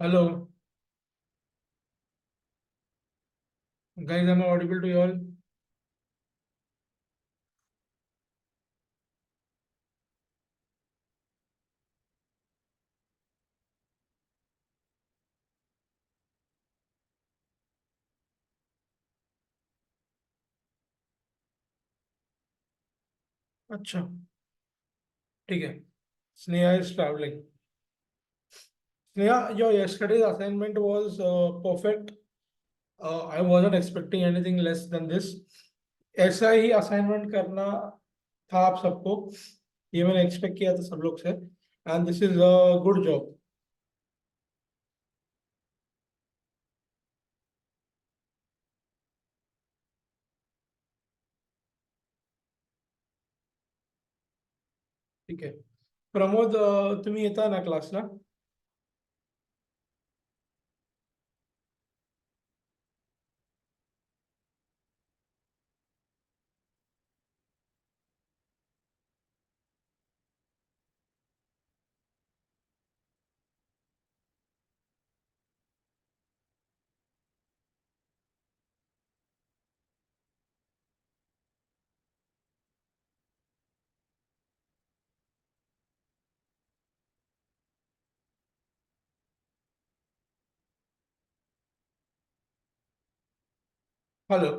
Hello guys, am I audible to you all? अच्छा, ठीक है। Sneha is travelling. Sneha, your yesterday's assignment was perfect. I wasn't expecting anything less than this. ऐसा ही assignment करना था आप सबको. ये मैंने एक्सपेक्ट किया था सब लोग से. And this is a good job. ठीक आहे. प्रमोद, तुम्ही येता ना क्लासला? हेलो.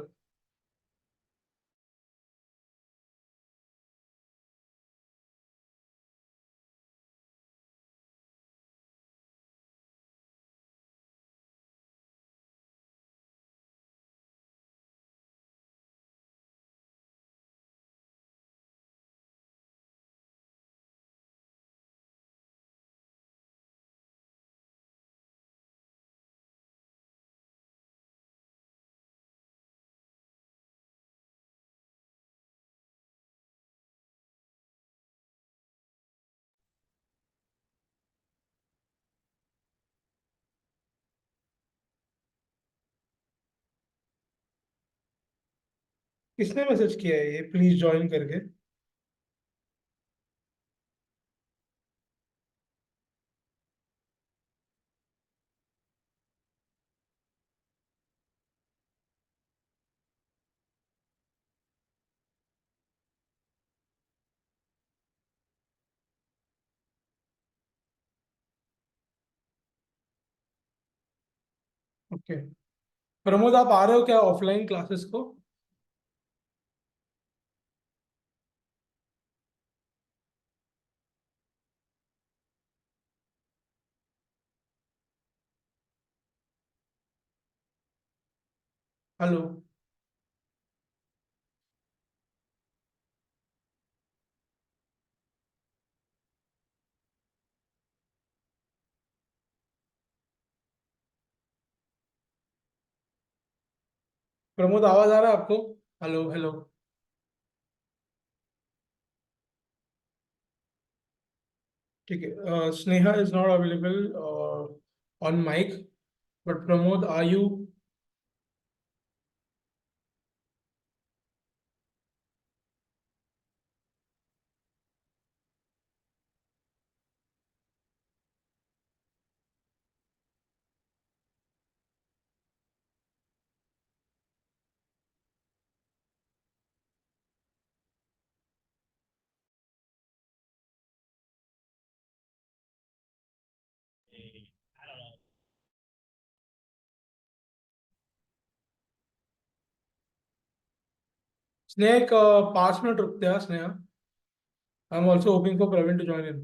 किसने मैसेज किया है ये प्लीज ज्वाइन करके? ओके. प्रमोद, आप आ रहे हो क्या ऑफलाइन क्लासेस को? हेलो. प्रमोद, आवाज आ रहा है आपको? Hello hello. ठीक है. Sneha is not available on mic. But Pramod, are you? Sneha, एक 5 मिनट रुकते हैं Sneha. I am also hoping for Praveen to join in.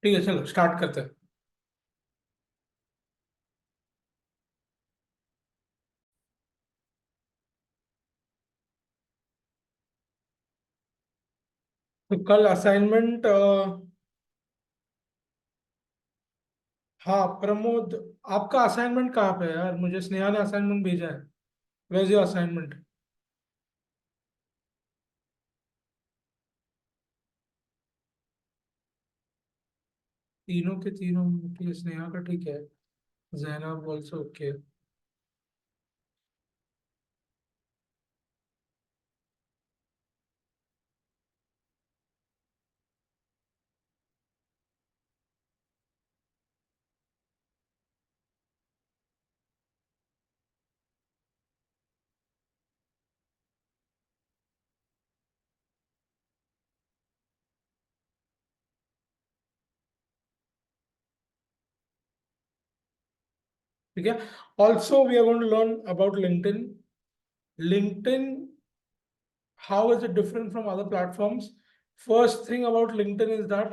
ठीक है, चलो स्टार्ट करते हैं। तो कल असाइनमेंट, हाँ प्रमोद, आपका असाइनमेंट कहाँ पे है यार? मुझे स्नेहा ने असाइनमेंट भेजा है। Where your assignment? तीनों के तीनों ठीक है, स्नेहा का ठीक है, जैनब ऑल्सो ओके। ठीक है, also we are going to learn about LinkedIn. LinkedIn, how is it different from other platforms? First thing about LinkedIn is that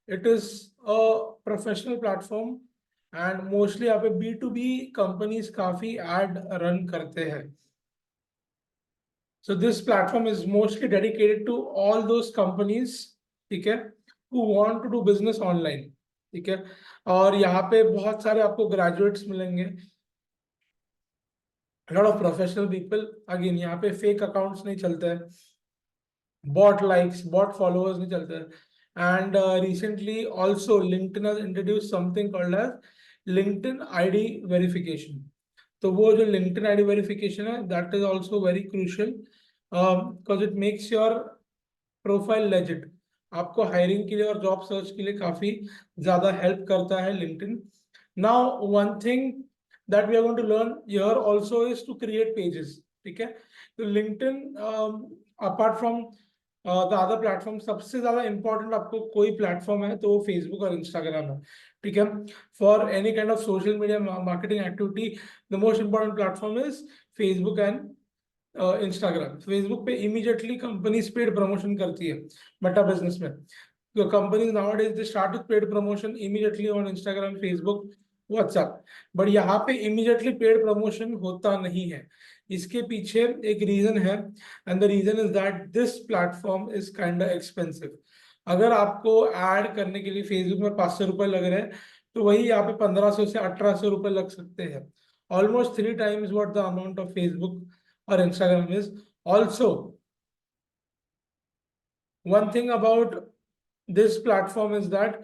it is a professional platform and mostly यहाँ पे B2B companies काफी ad run करते हैं. So this platform is mostly dedicated to all those companies, ठीक है, who want to do business online. ठीक है, और यहाँ पे बहुत सारे आपको graduates मिलेंगे, a lot of professional people. Again यहाँ पे fake accounts नहीं चलते हैं, bot likes, bot followers नहीं चलते हैं. And recently also LinkedIn has introduced something called as LinkedIn ID verification. तो वो जो LinkedIn ID verification है, that is also very crucial because it makes your profile legit. आपको हायरिंग के लिए और जॉब सर्च के लिए काफी ज्यादा हेल्प करता है LinkedIn. Now one thing that we are going to learn here also is to create pages. ठीक है, तो LinkedIn apart from the other platform, सबसे ज्यादा इंपॉर्टेंट आपको कोई प्लेटफॉर्म है तो वो फेसबुक और इंस्टाग्राम है. ठीक है, for any kind of social media marketing activity the most important platform is Facebook and Instagram. Facebook पे इमीडिएटली कंपनीज पेड प्रमोशन करती है मेटा बिजनेस में. तो companies nowadays they start with paid promotion immediately on Instagram, Facebook, WhatsApp. But यहाँ पे immediately paid promotion होता नहीं है. इसके पीछे एक रीजन है and the reason is that this platform is kind expensive. अगर आपको ऐड करने के लिए फेसबुक में 500 रुपए लग रहे हैं तो वही यहाँ पे 1500 से 1800 रुपए लग सकते हैं. Almost 3 times what the amount of Facebook or Instagram is. Also, one thing about this platform is that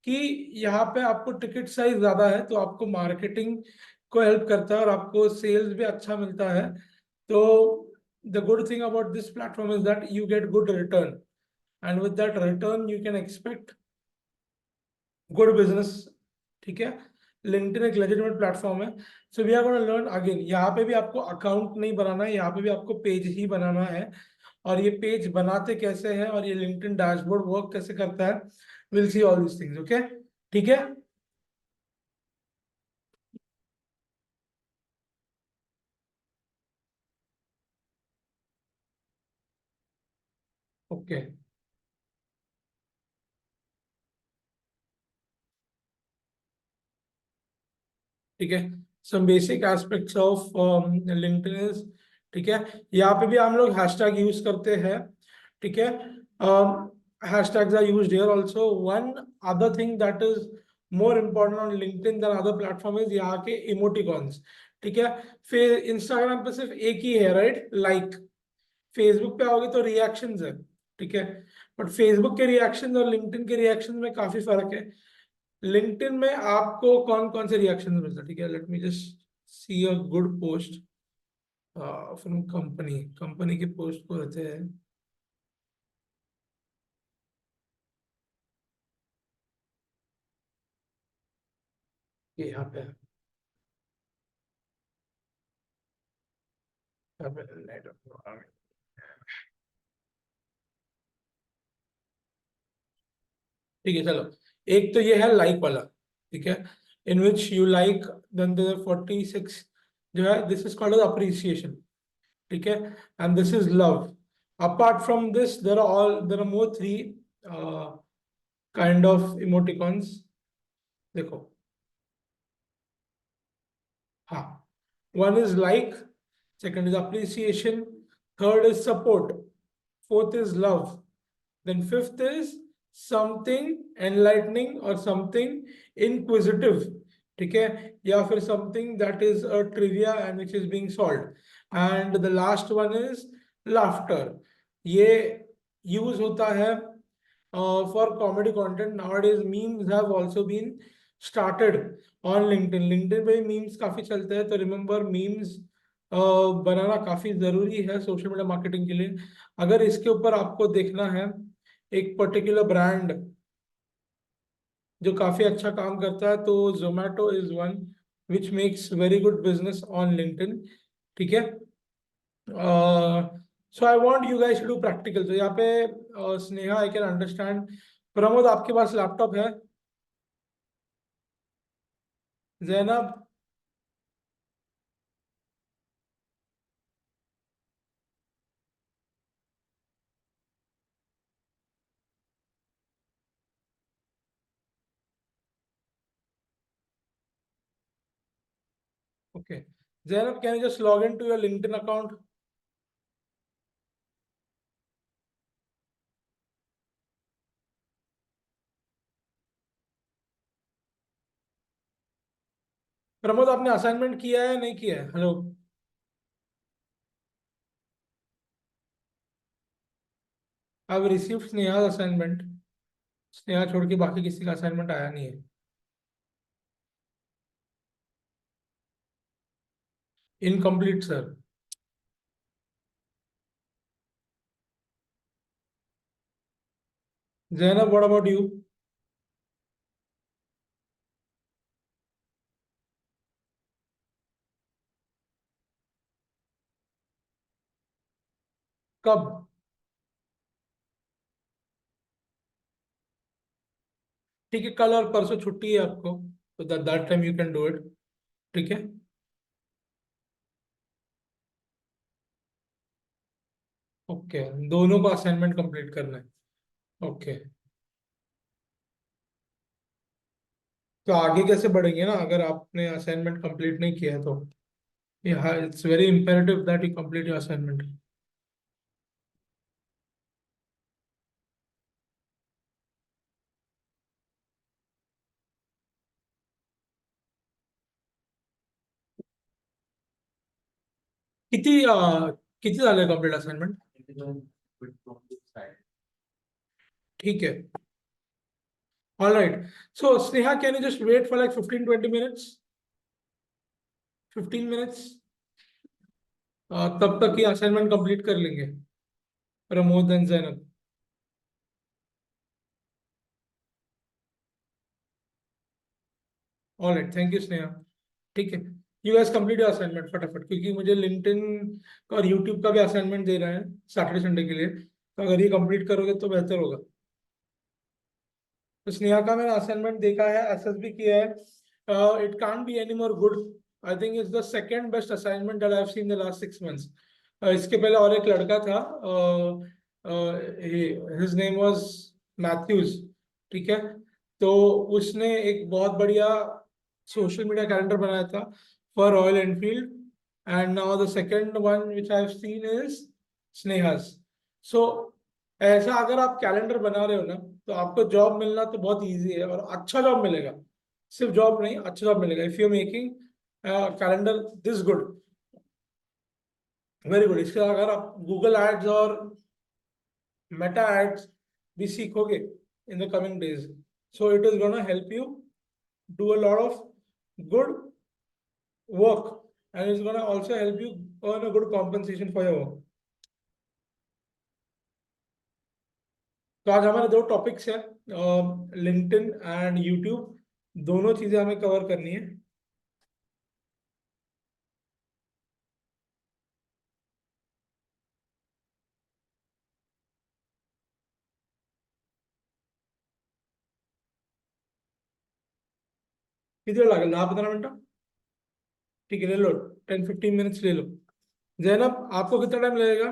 कि यहाँ पे आपको टिकट साइज ज्यादा है तो आपको मार्केटिंग को हेल्प करता है और आपको सेल्स भी अच्छा मिलता है. तो the good thing about this platform is that you get good return and with that return you can expect good business. ठीक है, लिंक्डइन एक लेजिटिमेट प्लेटफॉर्म है. So we are gonna learn again. यहाँ पे भी आपको अकाउंट नहीं बनाना है, यहाँ पे भी आपको पेज ही बनाना है. और ये पेज बनाते कैसे हैं और ये लिंक्डइन डैशबोर्ड वर्क कैसे करता है, will see all this things. Okay, ठीक है. ओके, ठीक है. Some basic aspects of LinkedIn is, ठीक है, यहाँ पे भी हम लोग हैशटैग यूज करते हैं. ठीक है, hashtags are used here also. One other thing that is more important on LinkedIn than other platform is यहाँ के इमोटिकॉन्स. ठीक है, फिर इंस्टाग्राम पे सिर्फ एक ही है, राइट, लाइक. फेसबुक पे आओगे तो रिएक्शंस है. ठीक है, बट फेसबुक के रिएक्शन और लिंक्डइन के रिएक्शन में काफी फर्क है. लिंक्डइन में आपको कौन कौन से रिएक्शन मिलते हैं? ठीक है, let me just see a good post from company. Company के पोस्ट को रहते हैं ये यहाँ पे, यहाँ पे. ठीक है, चलो. एक तो ये है लाइक वाला. ठीक है, in which you like, then there 46 जो है, दिस इज कॉल्ड अप्रिसिएशन. ठीक है, and this is love. Apart from this there are more three kind of emoticons. देखो, हाँ, one is like, second is appreciation, third is support, fourth is love, then fifth is something enlightening or something inquisitive, ठीक है, या फिर something that is a trivia and which is being solved, and the last one is laughter। ये use होता है for comedy content। Nowadays memes have also been started on LinkedIn। LinkedIn पे memes काफी चलते हैं, तो रिमेम्बर मीम्स बनाना काफी जरूरी है सोशल मीडिया मार्केटिंग के लिए। अगर इसके ऊपर आपको देखना है एक पर्टिकुलर ब्रांड जो काफी अच्छा काम करता है, तो Zomato is one which makes very good business on LinkedIn, ठीक है। So I want you guys to do practical. तो यहाँ पे Sneha, I can understand. Pramod, आपके पास लैपटॉप है? Zainab, okay, Zainab, can you just log in to your LinkedIn account? Pramod, आपने assignment किया है नहीं किया है? Hello, I received Sneha assignment. Sneha छोड़ के बाकी किसी का असाइनमेंट आया नहीं है। Incomplete sir. Zainab, what about you? कब? ठीक है, कल और परसों छुट्टी है आपको, तो that time you can do it, ठीक है। ओके, दोनों को असाइनमेंट कंप्लीट करना है, ओके। तो आगे कैसे बढ़ेंगे ना, अगर आपने असाइनमेंट कंप्लीट नहीं किया है तो it's very imperative that you complete your assignment. किती किती झाले कंप्लीट असाइनमेंट? ठीक है, all right. So Sneha, can you just wait for like 15-20 minutes? 15 minutes, तब तक ये असाइनमेंट कंप्लीट कर लेंगे, Pramod and Zainab. All right, thank you Sneha, ठीक है। You guys complete your assignment फटाफट, क्योंकि मुझे लिंक्डइन और यूट्यूब का भी असाइनमेंट दे रहे हैं सैटरडे संडे के लिए, तो अगर ये कंप्लीट करोगे तो बेहतर होगा। तो स्नेहा का मैंने असाइनमेंट देखा है, एसएसबी किया है। It can't be any more good. I think it's the second best assignment that I have seen the last 6 months. इसके पहले और एक लड़का था, हिज नेम वाज मैथ्यूज, ठीक है। तो उसने एक बहुत बढ़िया सोशल मीडिया कैलेंडर बनाया था for Royal Enfield, and now the second one which I have seen is Sneha's. So ऐसा अगर आप कैलेंडर बना रहे हो ना, तो आपको जॉब मिलना तो बहुत इजी है, और अच्छा जॉब मिलेगा। सिर्फ जॉब नहीं, अच्छा जॉब मिलेगा if you making calendar this good, very good. इसके अगर आप गूगल एड्स और मेटा एड्स भी सीखोगे in the coming days, so it is gonna help you do a lot of good work, and it's gonna also help you earn a good compensation for your work. तो आज हमारे दो topics हैं, LinkedIn and YouTube, दोनों चीजें हमें cover करनी है। किती वेळ लागेल? 10-15 मिनटं? ठीक है, ले लो, 10-15 मिनट्स ले लो। जैनब, आपको कितना टाइम लगेगा?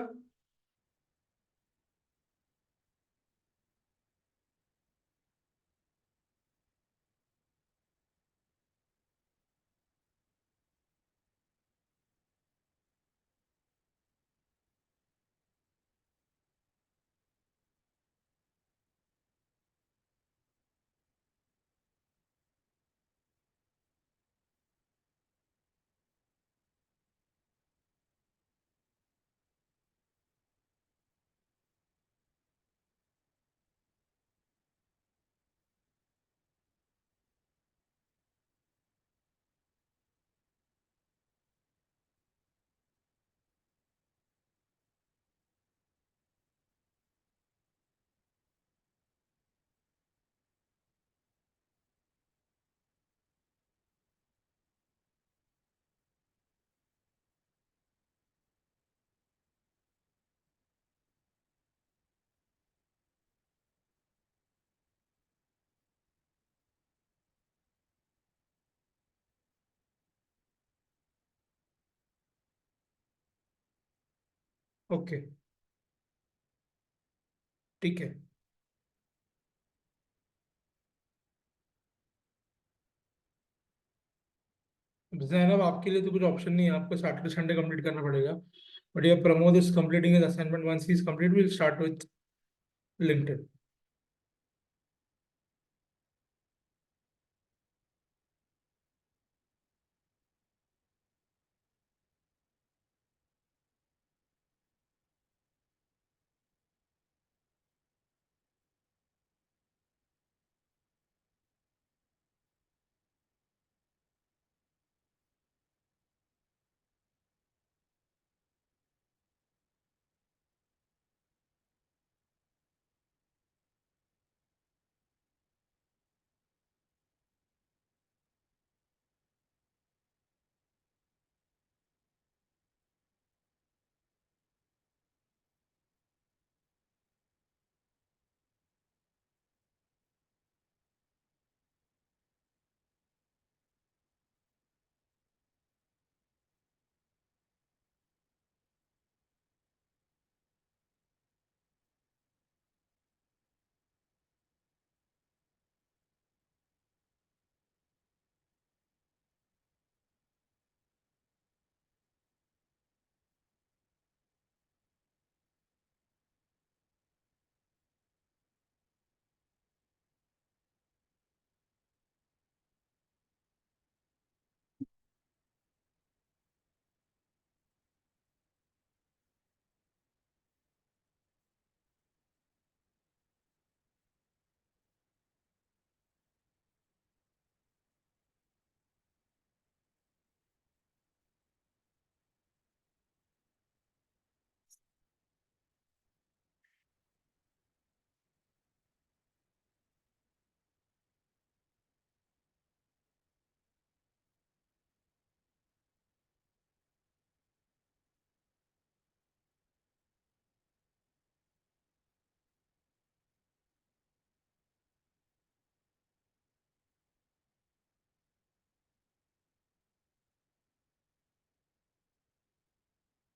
ओके, ठीक है। जैनब, आपके लिए तो कुछ ऑप्शन नहीं है, आपको सैटरडे संडे कंप्लीट करना पड़ेगा। बट ये Pramod is completing his assignment, once he is complete will start with LinkedIn.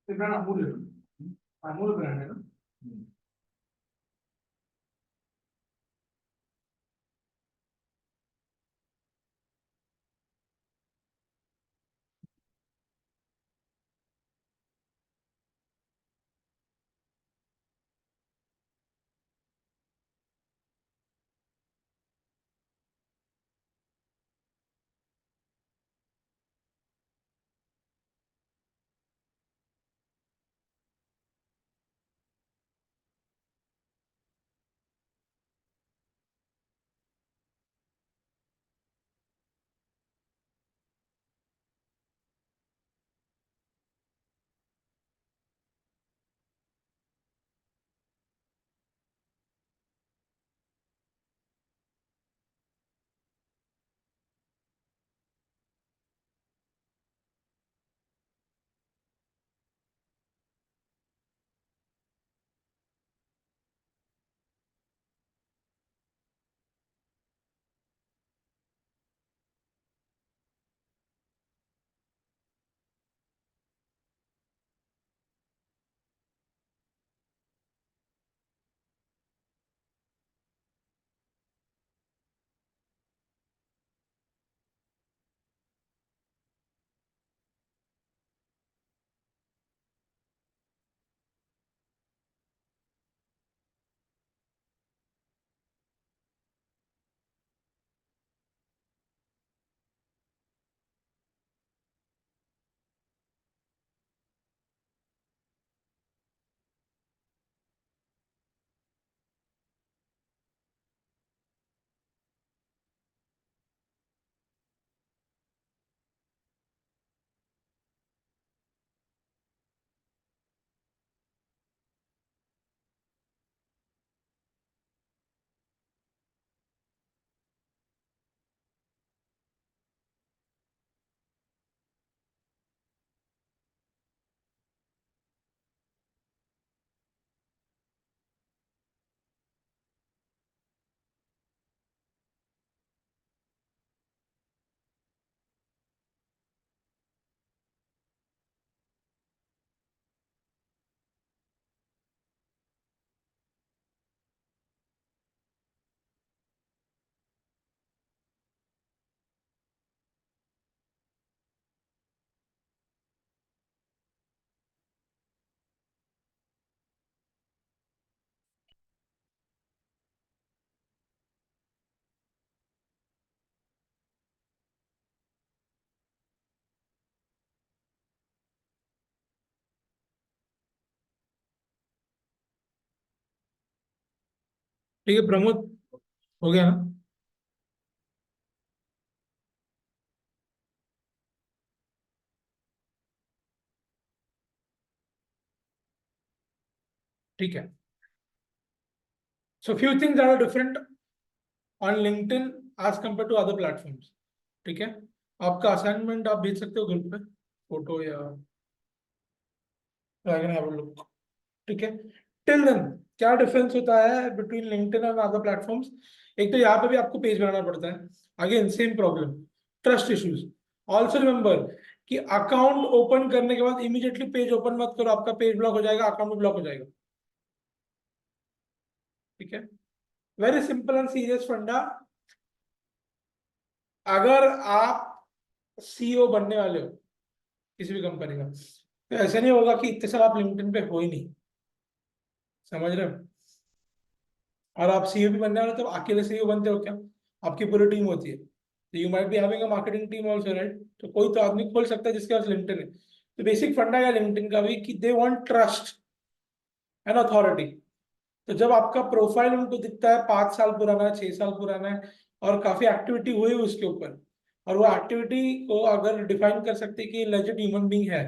Brand Amul है ना? अमूल ब्रांड है ना? ठीक है प्रमोद, हो गया ना? ठीक है। So few things are different on LinkedIn as compare to other platforms. ठीक है, आपका असाइनमेंट आप भेज सकते हो ग्रुप पे, फोटो या I can have a look. ठीक है, टिल देन क्या डिफरेंस होता है बिटवीन लिंक्डइन और अदर प्लेटफॉर्म्स? एक तो यहाँ पे भी आपको पेज बनाना पड़ता है, again same problem, trust issues. Also remember कि अकाउंट ओपन करने के बाद इमीडिएटली पेज ओपन मत करो, आपका पेज ब्लॉक हो जाएगा, अकाउंट भी ब्लॉक हो जाएगा। ठीक है, वेरी सिंपल एंड सीरियस फंडा। अगर आप सीईओ बनने वाले हो किसी भी कंपनी का, तो ऐसा नहीं होगा कि इतने साल आप लिंक्डइन पे हो ही नहीं, समझ रहे हो? और आप सीईओ भी बनने वाले हो तो अकेले सीईओ बनते हो क्या? आपकी पूरी टीम होती है, तो you might be having a marketing team also, right? तो कोई तो आदमी खोल सकता है जिसके पास लिंक्डइन है। तो बेसिक फंडा है लिंक्डइन का भी कि they want trust and authority. तो जब आपका प्रोफाइल उनको दिखता है 5 साल पुराना है, 6 साल पुराना है, और काफी एक्टिविटी हुई है उसके ऊपर, और वो एक्टिविटी को अगर डिफाइन कर सकते हैं कि लेजिट ह्यूमन बीइंग है,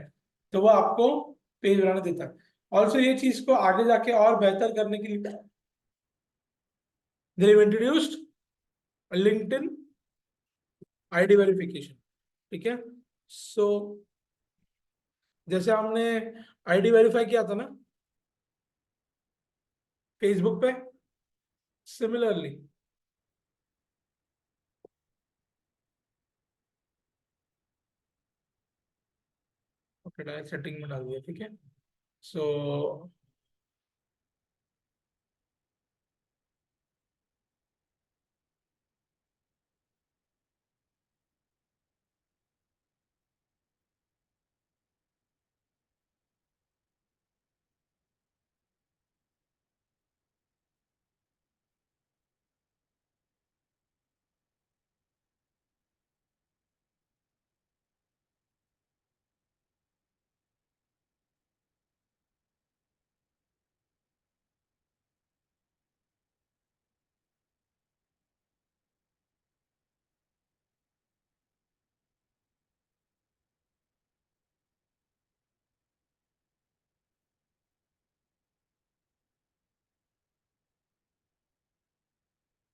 तो वो आपको पेज बनाना देता है। ऑल्सो ये चीज को आगे जाके और बेहतर करने के लिए they introduced LinkedIn ID verification. ठीक है, सो जैसे हमने आईडी वेरीफाई किया था ना फेसबुक पे, सिमिलरली ओके डायरेक्ट सेटिंग में डाल दिया। ठीक है, सो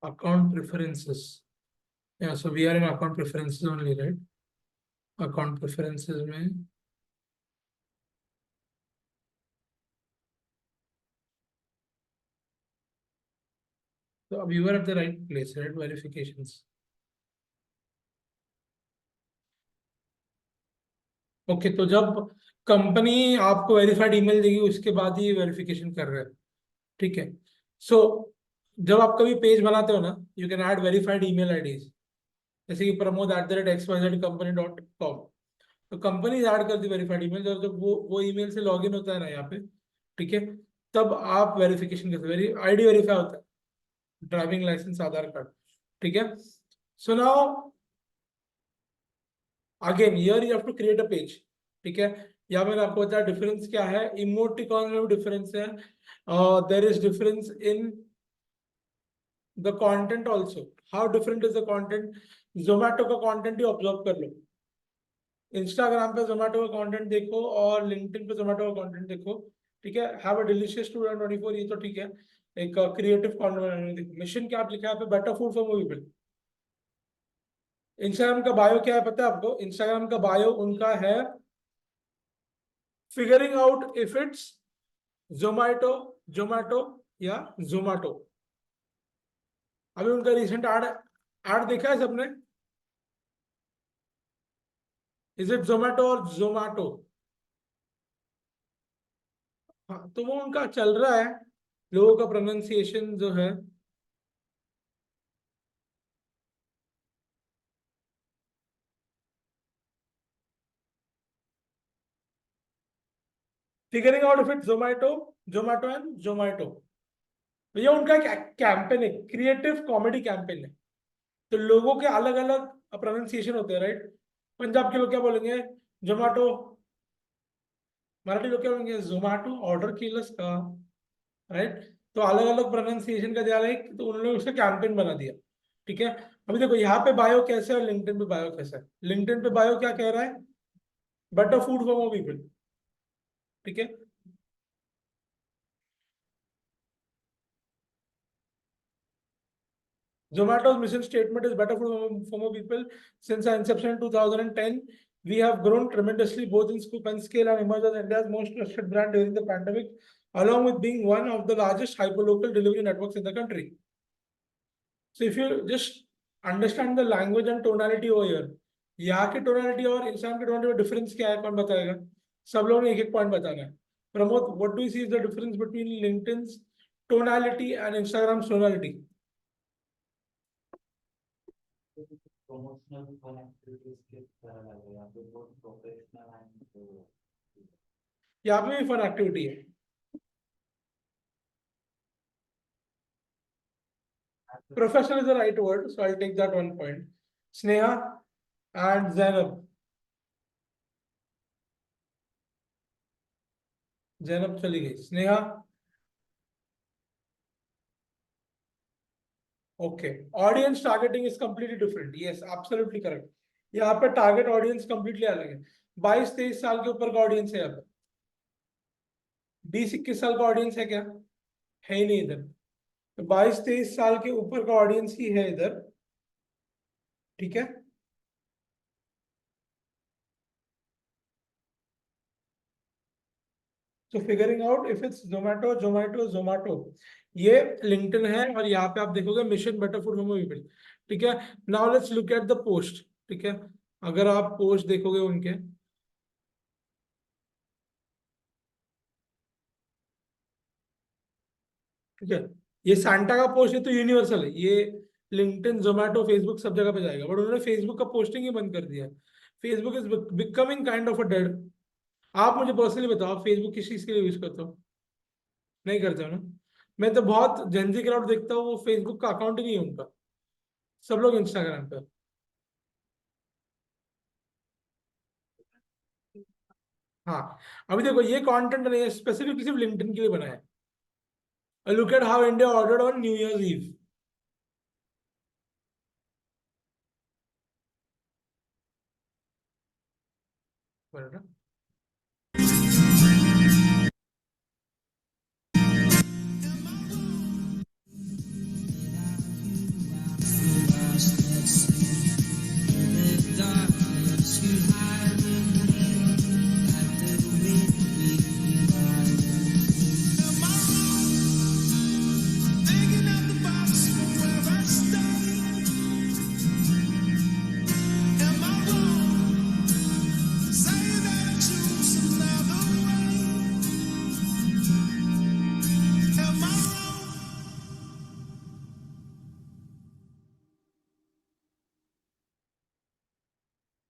अकाउंट प्रेफरेंसेस, या so we are in account preferences only, right? Account preferences में तो अब you are at the right place, right? Verifications. Okay, तो जब कंपनी आपको वेरीफाइड ईमेल देगी उसके बाद ही वेरिफिकेशन कर रहे हैं। ठीक है, सो जब आप कभी पेज बनाते हो ना, you can add verified email IDs, जैसे कि promote@xyz.company.com। तो कंपनी ऐड कर दी वेरीफाइड ईमेल, जब जब वो ईमेल से लॉगिन होता है ना यहाँ पे, ठीक है, तब आप वेरिफिकेशन करते, वेरी आईडी वेरीफाई होता है, ड्राइविंग लाइसेंस, आधार कार्ड। ठीक है, so now again here you have to create a page. ठीक है, यहाँ मैंने आपको बताया डिफरेंस क्या है, इमोटिकॉन में भी डिफरेंस है, there is difference in the content also. How different is the content? Zomato का कंटेंट ही ऑब्जर्व कर लो, इंस्टाग्राम पे जोमेटो का कंटेंट देखो और लिंक्डइन पे जोमेटो का कंटेंट देखो। ठीक है, हैव अ डिलीशियस 2024, ये तो ठीक है, एक क्रिएटिव कंटेंट बनाने देखो। मिशन क्या आप लिखा है यहाँ पे? Better food for movie people. Instagram का बायो क्या है पता है आपको? इंस्टाग्राम का बायो उनका है figuring out if it's Zomato, Zomato या जोमेटो। अभी उनका रिसेंट एड एड देखा है सबने? इज इट जोमेटो और जोमेटो? हाँ, तो वो उनका चल रहा है, लोगों का प्रोनाउंसिएशन जो है। Figuring out if it Zomato, Zomato and Zomato. भैया उनका कैंपेन है, क्रिएटिव कॉमेडी कैंपेन है, तो लोगों के अलग अलग प्रोनाउंसिएशन होते हैं, राइट? पंजाब के लोग क्या बोलेंगे? जोमेटो। मराठी लोग क्या बोलेंगे? जोमेटो, ऑर्डर केलंस का, राइट? तो अलग अलग प्रोनाउंसिएशन का दिया है, तो उन्होंने उसका कैंपेन बना दिया। ठीक है, अभी देखो यहाँ पे बायो कैसे है और लिंक्डइन पे बायो कैसा है। लिंक्डइन पे बायो क्या कह रहा है, better food for more people. ठीक है, Zomato's mission statement is better for more people. Since our inception in 2010, we have grown tremendously both in scope and scale and emerged as India's most trusted brand during the pandemic, along with being one of the largest hyperlocal delivery networks in the country. So if you just understand the language and tonality over here, यहाँ की tonality और इंसान की tonality में difference क्या है, कौन बताएगा? सब लोगों ने एक एक point बताना है। Pramod, what do you see is the difference between LinkedIn's tonality and Instagram's tonality? promotional fun activities के तरह लगे, यहाँ पे बहुत प्रोफेशनल एंड यहाँ पे भी फन एक्टिविटी है। Professional is the right word, so I'll take that 1 point. Sneha and Zainab. Zainab चली गई, Sneha. Okay, audience targeting is completely different. Yes, absolutely correct. यहाँ पे टारगेट ऑडियंस कंप्लीटली अलग है। 22-23 साल के ऊपर का ऑडियंस है यहाँ पे। 20-21 साल का ऑडियंस है क्या? है ही नहीं इधर। तो 22-23 साल के ऊपर का ऑडियंस ही है इधर। ठीक है, तो figuring out if it's Zomato Zomato Zomato, ये लिंक्डइन है और यहाँ पे आप देखोगे mission better food momo people. ठीक है, now let's look at the post. ठीक है, अगर आप पोस्ट देखोगे उनके, ठीक है, ये सांता का पोस्ट है तो यूनिवर्सल है, ये लिंक्डइन जोमेटो फेसबुक सब जगह पे जाएगा, बट उन्होंने फेसबुक का पोस्टिंग ही बंद कर दिया। Facebook is becoming kind of a dead. आप मुझे पर्सनली बताओ, फेसबुक किस चीज के लिए यूज करते हो? नहीं करते हो ना? मैं तो बहुत जेंजी क्राउड देखता हूँ, वो फेसबुक का अकाउंट ही नहीं है उनका, सब लोग इंस्टाग्राम पे। हाँ, अभी देखो ये कंटेंट नहीं है, स्पेसिफिकली सिर्फ लिंक्डइन के लिए बना है। Look at how India ordered on New Year's Eve.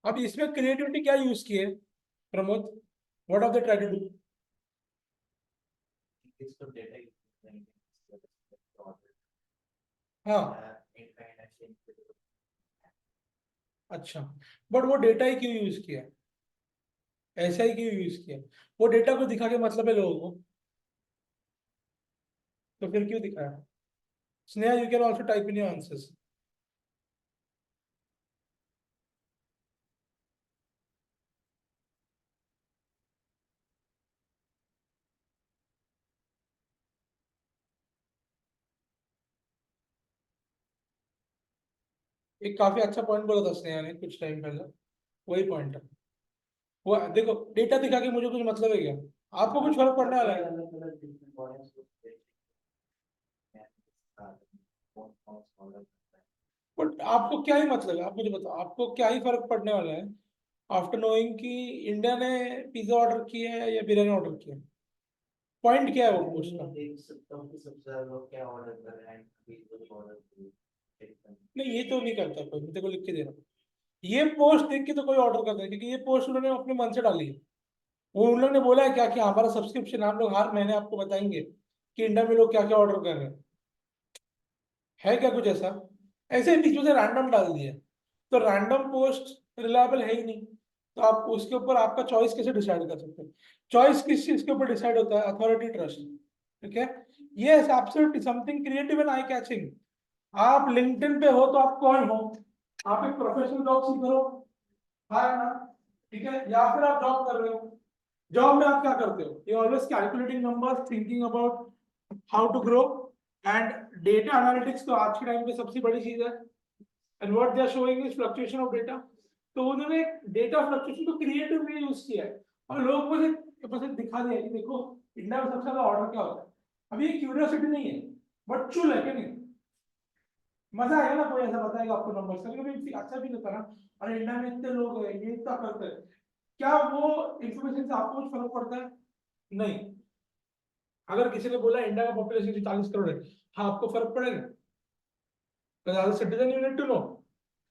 अब इसमें क्रिएटिविटी क्या यूज की है Pramod? What are they try to do? इसको डेटा हाँ, अच्छा, बट वो डेटा ही क्यों यूज किया, ऐसा ही क्यों यूज किया? वो डेटा को दिखा के मतलब है लोगों को, तो फिर क्यों दिखाया? Sneha, you can also type in your answers. एक काफी अच्छा पॉइंट बोला था स्नेहा ने कुछ टाइम पहले, वही पॉइंट है। वो देखो, डेटा दिखा के मुझे कुछ मतलब है क्या? आपको कुछ फर्क पड़ने वाला है? बट आपको क्या ही मतलब है, आप मुझे बताओ, आपको क्या ही फर्क पड़ने वाला है आफ्टर नोइंग कि इंडिया ने पिज्जा ऑर्डर किया है या बिरयानी ऑर्डर किया है? पॉइंट क्या है वो पोस्ट का? देख सकता हूँ कि सबसे ज्यादा लोग क्या ऑर्डर कर रहे हैं, अभी ऑर्डर नहीं, ये तो नहीं करता कोई, मैं तेरे को लिख के दे रहा हूँ। ये पोस्ट देख के तो कोई ऑर्डर करता है, क्योंकि ये पोस्ट उन्होंने अपने मन से डाली है। वो उन लोगों ने बोला है क्या कि हमारा सब्सक्रिप्शन हम लोग हर महीने आपको बताएंगे कि इंडिया में लोग क्या क्या ऑर्डर कर रहे हैं। है क्या कुछ ऐसा? ऐसे ही बीच में से रैंडम डाल दिया, तो रैंडम पोस्ट रिलायबल है ही नहीं, तो आप उसके ऊपर आपका चॉइस कैसे डिसाइड कर सकते हैं? चॉइस किस चीज के ऊपर डिसाइड होता है? Authority, trust. ठीक है, yes absolutely something creative and eye catching. आप लिंक्डइन पे हो तो आप कौन हो? आप एक प्रोफेशनल जॉब सीख रहे हो, हाँ ना, ठीक है, या फिर आप जॉब कर रहे हो। जॉब में आप क्या करते हो? You always calculating numbers, thinking about how to grow. And data analytics तो आज के टाइम पे सबसे बड़ी चीज है। And what they are showing is fluctuation of data. तो उन्होंने डेटा फ्लक्चुएशन को क्रिएटिवली यूज किया है और लोगों को बस दिखा दिया कि देखो इंडिया में सबसे ज्यादा ऑर्डर क्या होता है। अभी ये क्यूरियोसिटी नहीं है, बट चुल है कि नहीं? मजा आएगा ना, कोई ऐसा बताएगा आपको नंबर से, कभी अच्छा भी लगता ना, अरे इंडिया में इतने लोग हैं, ये इतना करते हैं। क्या वो इंफॉर्मेशन से आपको कुछ फर्क पड़ता है? नहीं। अगर किसी ने बोला इंडिया का पॉपुलेशन 40 करोड़ है, हाँ आपको फर्क पड़ेगा? Citizen you need to know,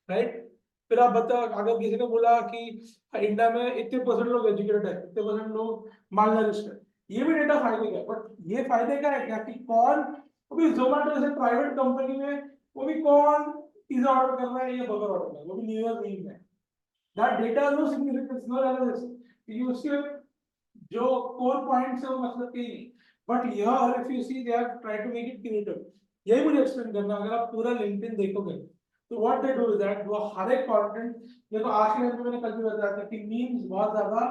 right? फिर आप बताओ, अगर किसी ने बोला कि इंडिया में इतने परसेंट लोग एजुकेटेड है, इतने परसेंट लोग मार्जिनलिस्ट है, ये भी डेटा फायदे का है। बट ये फायदे का है क्या कि कौन, अभी जोमेटो जैसे प्राइवेट कंपनी में वो भी कौन पिज्जा ऑर्डर कर रहा है या बर्गर ऑर्डर कर रहा है, वो भी न्यू ईयर मील में। That data no significance, no relevance, क्योंकि उसके जो कोर पॉइंट्स है वो मतलब के नहीं। But here if you see they are try to make it creative. यही मुझे एक्सप्लेन करना है। अगर आप पूरा लिंक्डइन देखोगे तो what they do is that वो हर एक कंटेंट, देखो आज के टाइम पे मैंने कल भी बताया था कि मीम्स बहुत ज्यादा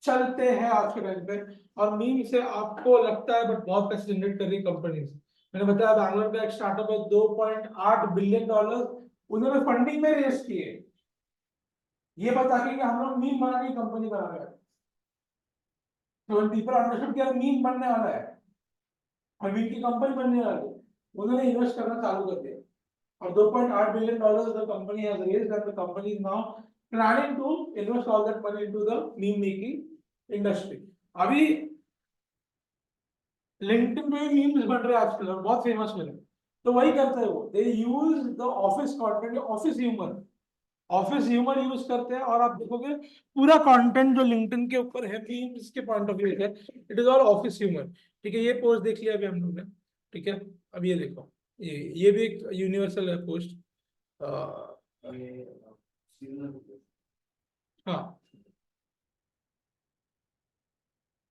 चलते हैं आज के टाइम पे। और मीम से आपको लगता है बट बहुत पैसे जनरेट कर रही कंपनीज। मैंने बताया बैंगलोर का एक स्टार्टअप है, $2.8 बिलियन उन्होंने फंडिंग में रेस किए, ये बता के कि हम लोग मीम बनाने की कंपनी बना रहे हैं। तो पीपल अंडरस्टूड कि यार मीम बनने वाला है और मीम की कंपनी बनने वाली है, उन्होंने इन्वेस्ट करना चालू कर दिया। और $2.8 billion the company has raised, and the company is now planning to invest all that money into the meme making industry. अभी लिंक्डइन पे मीम्स बन रहे हैं आजकल और बहुत फेमस हो रहे हैं। तो वही करते हैं वो, they use the office content, office humour use करते हैं। और आप देखोगे पूरा कंटेंट जो लिंक्डइन के ऊपर है मीम्स के पॉइंट ऑफ व्यू है, it is all office humour. ठीक है, ये पोस्ट देख लिया अभी हम लोग ने। ठीक है, अब ये देखो, ये भी एक यूनिवर्सल है पोस्ट। ये seasonal हाँ,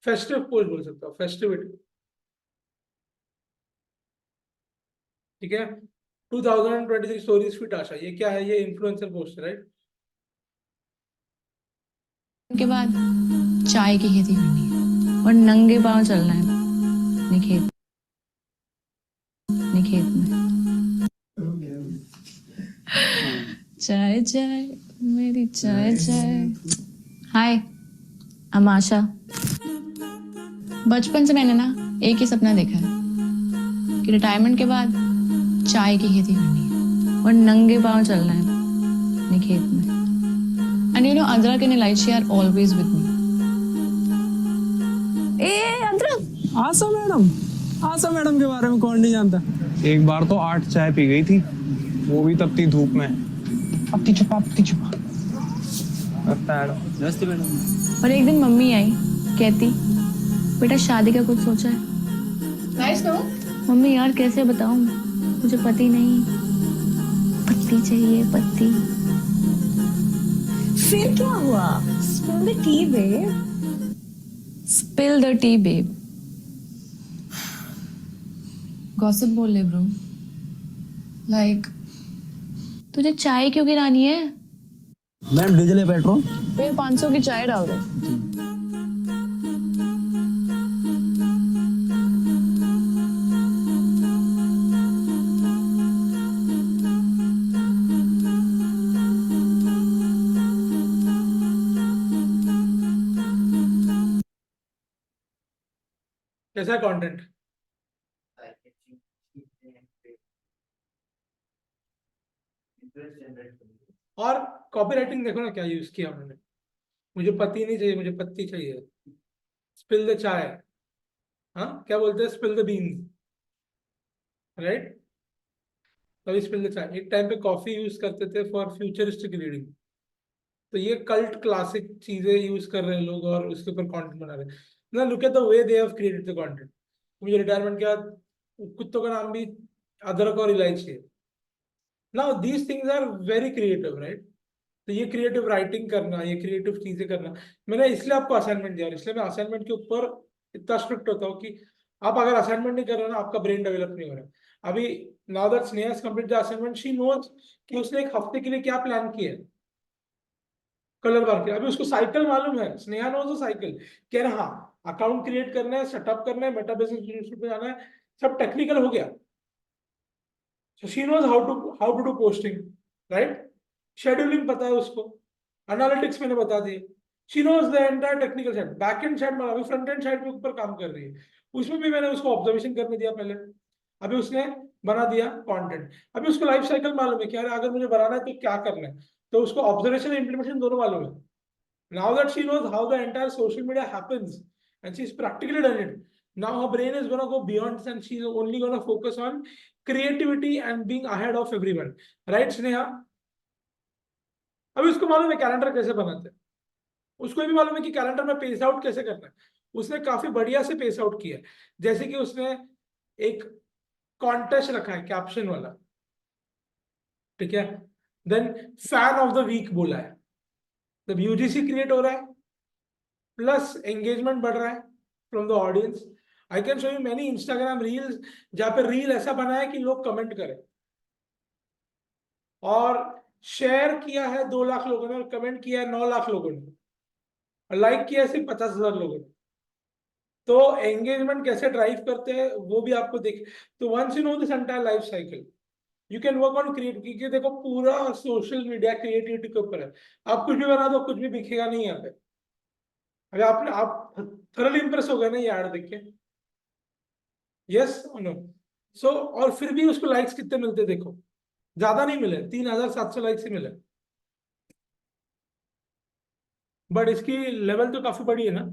फेस्टिव पोस्ट बोल सकता हूँ, फेस्टिविटी। ठीक है, 2023 स्टोरीज फिट आशा, ये क्या है? ये इन्फ्लुएंसर पोस्ट है, राइट? के बाद चाय की खेती करनी है और नंगे पांव चलना है अपने खेत में। चाय चाय मेरी चाय चाय। हाय, आई एम आशा। बचपन से मैंने ना एक ही सपना देखा है कि रिटायरमेंट के बाद चाय की खेती करनी है और नंगे पांव चलना है अपने खेत में। एंड यू नो अदरक एंड इलायची आर ऑलवेज विद मी। ए अदरक। आशा मैडम के बारे में कौन नहीं जानता। एक बार तो 8 चाय पी गई थी, वो भी तपती धूप में। पत्ती छुपा नमस्ते मैडम। और एक दिन मम्मी आई, कहती बेटा शादी का कुछ सोचा है? Nice no. मम्मी यार कैसे बताऊं, मुझे पति नहीं, पत्ती चाहिए पत्ती। फिर क्या हुआ? Spill the tea, babe. Spill the tea babe. Gossip बोल ले ब्रो। लाइक तुझे चाय क्यों गिरानी है? मैम डीजल है पेट्रोल? फिर 500 की चाय डाल दो। कैसा कंटेंट? eye-catching, interest generate करेंगे। और कॉपीराइटिंग देखो ना क्या यूज किया उन्होंने, मुझे पति नहीं चाहिए, मुझे पत्ती चाहिए। स्पिल द चाय, हाँ क्या बोलते हैं, स्पिल द बीन्स, राइट? तभी स्पिल द चाय। एक टाइम पे कॉफी यूज करते थे फॉर फ्यूचरिस्टिक रीडिंग, तो ये कल्ट क्लासिक चीजें यूज कर रहे हैं लोग और उसके ऊपर कंटेंट बना रहे हैं ना। Look at the way they have created the content. मुझे रिटायरमेंट के बाद कुत्तों का नाम भी अदरक और इलायची है। Now these things are very creative, right? तो ये क्रिएटिव राइटिंग करना, ये क्रिएटिव चीजें करना, मैंने इसलिए आपको असाइनमेंट दिया और इसलिए मैं असाइनमेंट के ऊपर इतना स्ट्रिक्ट होता हूँ कि आप अगर असाइनमेंट नहीं कर रहे हो ना, आपका ब्रेन डेवलप नहीं हो रहा है। अभी now that Sneha has complete the assignment, she knows कि उसने एक हफ्ते के लिए क्या प्लान किया है कलर वर्क के। अभी उसको साइकिल मालूम है, स्नेहा नोज साइकिल, कह रहा हाँ अकाउंट क्रिएट करना है, सेटअप करना है, मेटा बिजनेस इंस्टीट्यूट में जाना है, सब टेक्निकल हो गया। So she knows how to do posting, right? Scheduling पता है उसको, एनालिटिक्स मैंने बता दी। She knows the entire technical side, back and side, अभी फ्रंट एंड साइड पे ऊपर काम कर रही है, उसमें भी मैंने उसको ऑब्जर्वेशन करने दिया पहले। अभी उसने बना दिया कंटेंट, अभी उसको लाइफ साइकिल मालूम है कि यार अगर मुझे बनाना है तो क्या करना है, तो उसको ऑब्जर्वेशन इम्प्लीमेंटेशन दोनों मालूम है। Now that she knows how the entire social media happens and she's practically done it, now her brain is going to go beyond this and she's only going to focus on creativity and being ahead of everyone, right Sneha? अभी उसको मालूम है calendar कैसे बनाते हैं, उसको ये भी मालूम है कि कैलेंडर में पेस आउट कैसे करना है। उसने काफी बढ़िया से पेस आउट किया है, जैसे कि उसने एक कॉन्टेस्ट रखा है कैप्शन वाला, ठीक है। Then fan of the week बोला है, जब यूजीसी क्रिएट हो रहा है प्लस एंगेजमेंट बढ़ रहा है from the audience. I can show you many Instagram reels जहां पे रील ऐसा बना है कि लोग कमेंट करें, और शेयर किया है 2 लाख लोगों ने और कमेंट किया है 9 लाख लोगों ने और लाइक किया है सिर्फ 50,000 लोगों ने। तो एंगेजमेंट कैसे ड्राइव करते हैं वो भी आपको देख। तो once you know this entire life cycle you can work on create, क्योंकि देखो पूरा सोशल मीडिया क्रिएटिविटी के ऊपर है। आप कुछ भी बना दो कुछ भी दिखेगा नहीं यहाँ पे। अगर आप थोड़ा इंप्रेस हो गए ना ये ऐड देख के, यस नो। सो और फिर भी उसको लाइक्स कितने मिलते देखो, ज्यादा नहीं मिले, 3,700 लाइक्स ही मिले, बट इसकी लेवल तो काफी बड़ी है ना।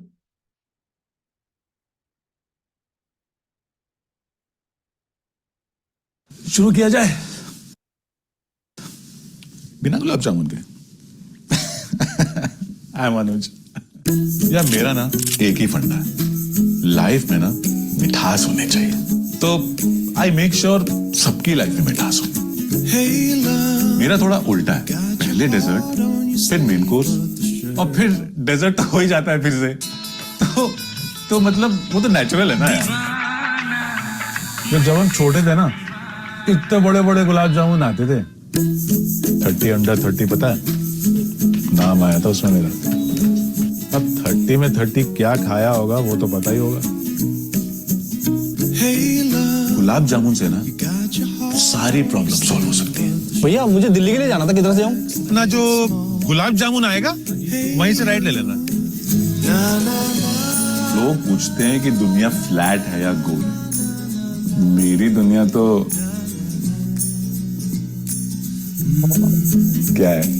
शुरू किया जाए बिना गुलाब जामुन के। आई मनोज यार, मेरा ना एक ही फंडा है लाइफ में ना, मिठास होनी चाहिए। तो आई मेक श्योर सबकी लाइफ में मिठास हो। मेरा थोड़ा उल्टा है, पहले डेजर्ट फिर मेन कोर्स और फिर डेजर्ट तो हो ही जाता है फिर से। तो मतलब वो तो नेचुरल है ना यार। जब हम छोटे थे ना, इतने बड़े बड़े गुलाब जामुन आते थे, 30 अंडर 30, पता है नाम आया था उसमें मेरा। अब 30 में 30 क्या खाया होगा वो तो पता ही होगा। गुलाब जामुन से ना सारी प्रॉब्लम सॉल्व हो सकती है। भैया मुझे दिल्ली के लिए जाना था, किधर से जाऊं? ना जो गुलाब जामुन आएगा वहीं से राइट ले लेना। लोग पूछते हैं कि दुनिया फ्लैट है या गोल, मेरी दुनिया तो क्या है?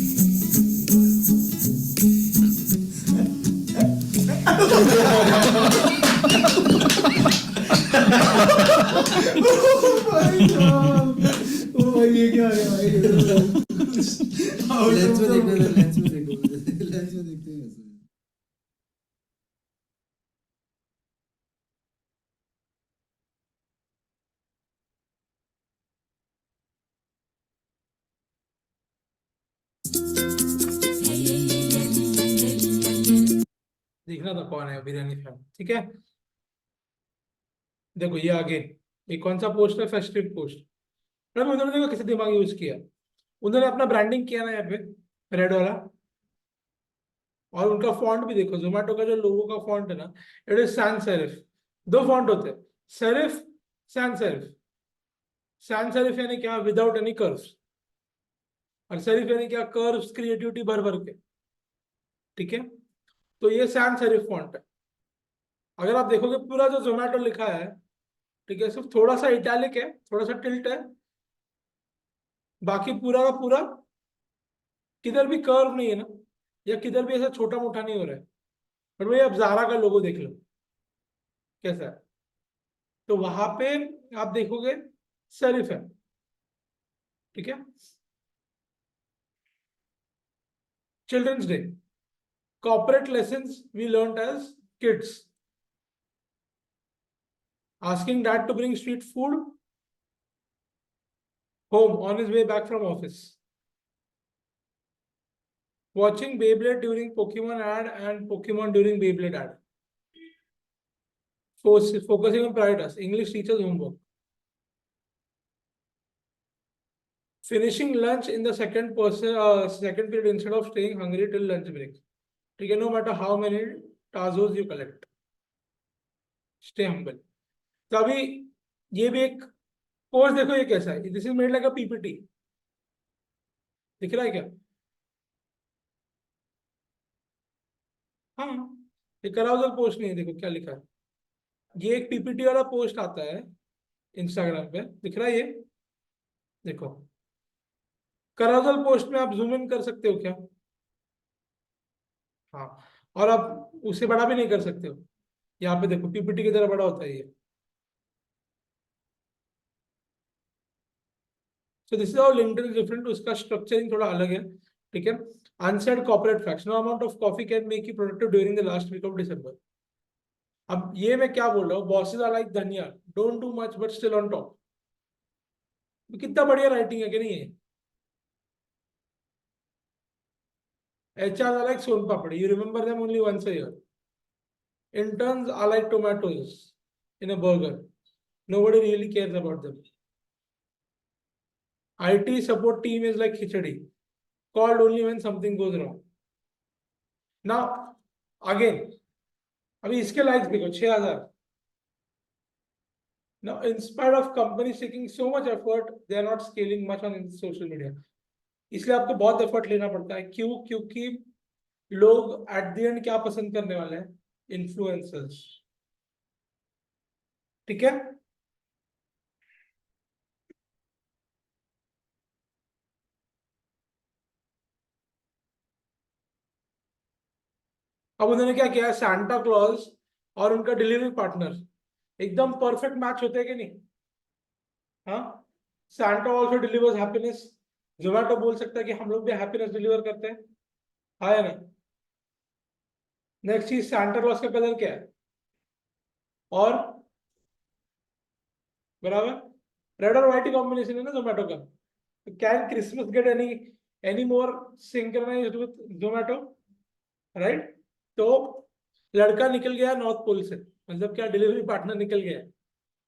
देखना था कौन है बिरयानी फैन, ठीक है। देखो ये आगे ये कौन सा पोस्ट है, फेस्टिव पोस्ट। उन्होंने देखो कैसे दिमाग यूज किया, उन्होंने अपना ब्रांडिंग किया ना यहाँ पे रेड वाला, और उनका फॉन्ट भी देखो, जोमेटो का जो लोगो का फॉन्ट है ना, it is sans serif. 2 font होते हैं, serif sans serif. Sans serif यानी क्या, विदाउट एनी कर्व्स, और सेरिफ यानी क्या, कर्व्स क्रिएटिविटी भर भर के, ठीक है। तो ये सैन सेरिफ फॉन्ट है। अगर आप देखोगे पूरा जो जोमेटो लिखा है, ठीक है, सिर्फ थोड़ा सा इटैलिक है, थोड़ा सा टिल्ट है, बाकी पूरा का पूरा किधर भी कर्व नहीं है ना, या किधर भी ऐसा छोटा मोटा नहीं हो रहा है। बट वही आप ज़ारा का लोगो देख लो कैसा है, तो वहां पे आप देखोगे सेरिफ है, ठीक है। Children's day, corporate lessons we learned as kids, asking dad to bring street food home on his way back from office, watching Beyblade during Pokemon ad and Pokemon during Beyblade ad, focusing on private tasks, English teachers homework, finishing lunch in the second period instead of staying hungry till lunch break. ठीक है, no matter how many tazos you collect, stay humble. तो अभी ये भी एक course देखो, ये कैसा है, this is made like a PPT, दिख रहा है क्या? हाँ, ये कराउजल पोस्ट नहीं है, देखो क्या लिखा है, ये एक पीपीटी वाला पोस्ट आता है इंस्टाग्राम पे, दिख रहा है ये, देखो कराउजल पोस्ट में आप जूम इन कर सकते हो क्या? हाँ, और आप उसे बड़ा भी नहीं कर सकते हो, यहाँ पे देखो पीपीटी की तरह बड़ा होता है ये. So this is how LinkedIn is different. उसका स्ट्रक्चरिंग थोड़ा अलग है, ठीक है. Unsaid corporate facts. No amount of coffee can make you productive during the last week of December. अब ये मैं क्या बोल रहा हूँ, bosses are like धनिया, don't do much but still on top. कितना बढ़िया राइटिंग है कि नहीं है? HR are like Son papdi. You remember them only once a year. Interns are like tomatoes in a burger. Nobody really cares about them. IT support team is like khichdi, called only when something goes wrong. Now again, अभी इसके likes देखो 6000. Now in spite of companies taking so much effort, they are not scaling much on social media. इसलिए आपको बहुत effort लेना पड़ता है. क्यों? क्योंकि लोग एट द एंड क्या पसंद करने वाले हैं? इन्फ्लुएंसर्स. ठीक है. अब उन्होंने क्या किया, सांता क्लॉज और उनका डिलीवरी पार्टनर एकदम परफेक्ट मैच होते हैं कि नहीं? हाँ, Santa also delivers happiness. Zomato बोल सकता है कि हम लोग भी हैप्पीनेस डिलीवर करते हैं, हाँ या नहीं? नेक्स्ट चीज, सांता क्लॉज का कलर क्या है? और बराबर रेड और व्हाइट कॉम्बिनेशन है ना जोमेटो का. Can Christmas get any more synchronized with Zomato, right? तो लड़का निकल गया नॉर्थ पोल से, मतलब क्या, डिलीवरी पार्टनर निकल गया,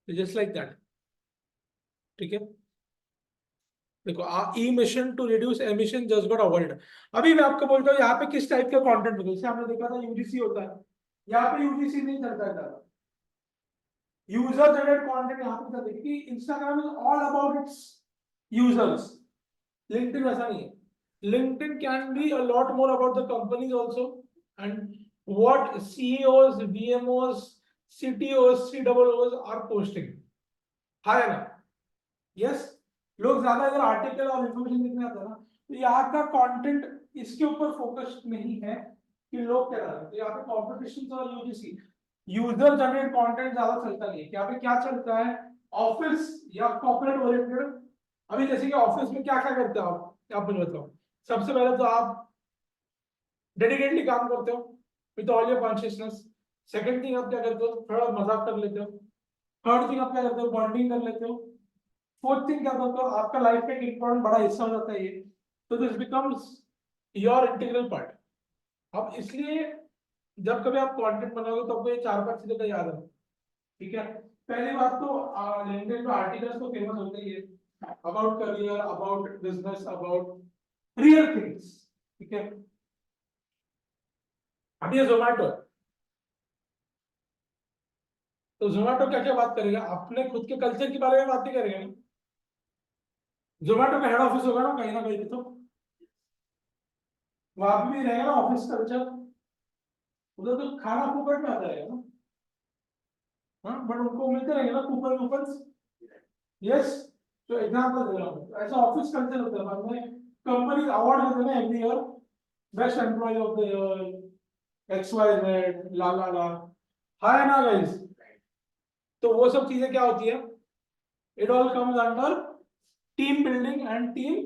जस्ट लाइक दैट. ठीक है, देखो e mission to reduce emission just got avoid. अभी मैं आपको बोलता हूँ यहाँ पे किस टाइप का कंटेंट होता है. जैसे हमने देखा था यूजीसी होता है, यहाँ पे यूजीसी नहीं चलता है ज्यादा, यूजर जनरेटेड कंटेंट यहाँ पे चलता है, क्योंकि Instagram is all about it's users. LinkedIn वैसा नहीं है. LinkedIn can be a lot more about the companies also and what CEOs, VMOs, CTOs, COOs are posting. हाँ है ना? Yes, लोग ज्यादा अगर आर्टिकल और इन्फॉर्मेशन देखने आता है ना, तो यहाँ का कंटेंट इसके ऊपर फोकस नहीं है कि लोग क्या कर रहे हैं. तो यहाँ पे कॉम्पिटिशन और यूजीसी यूजर जनरेटेड कंटेंट ज्यादा चलता नहीं है. यहाँ पे क्या चलता है, ऑफिस या कॉर्पोरेट ओरिएंटेड. अभी जैसे कि ऑफिस में क्या क्या करते हो आप मुझे बताओ. सबसे पहले तो आप डेडिकेटली काम करते हो with all your consciousness. Second thing आप क्या करते हो, थोड़ा मजाक कर लेते हो. थर्ड थिंग आप क्या करते हो, बॉन्डिंग कर लेते हो. फोर्थ थिंग क्या करते हो, आपका लाइफ का एक इंपॉर्टेंट बड़ा हिस्सा हो जाता है ये. तो this becomes your integral part. अब इसलिए जब कभी आप कंटेंट बनाओगे तो आपको ये 4-5 चीजें का याद रखो. ठीक है, पहली बात तो लिंक्डइन पे आर्टिकल्स तो फेमस होते ही है, about career, about business, about real things. ठीक है, अब ये जोमेटो, तो जोमेटो क्या क्या बात करेगा, अपने खुद के कल्चर के बारे में बात नहीं करेगा ना. जोमेटो का हेड ऑफिस होगा ना कहीं तो वहां पे भी रहेगा ना ऑफिस कल्चर. उधर तो खाना फुकट में आता है ना. हाँ, बट उनको मिलते रहेंगे ना कूपन. यस, तो एग्जांपल दे रहा हूँ, ऐसा ऑफिस कल्चर होता है. बाद में कंपनी अवार्ड देते हैं ना every year, best employee of the year, XYZ, ला. है ना गाइस? तो वो सब चीजें क्या होती है, it all comes under team building and team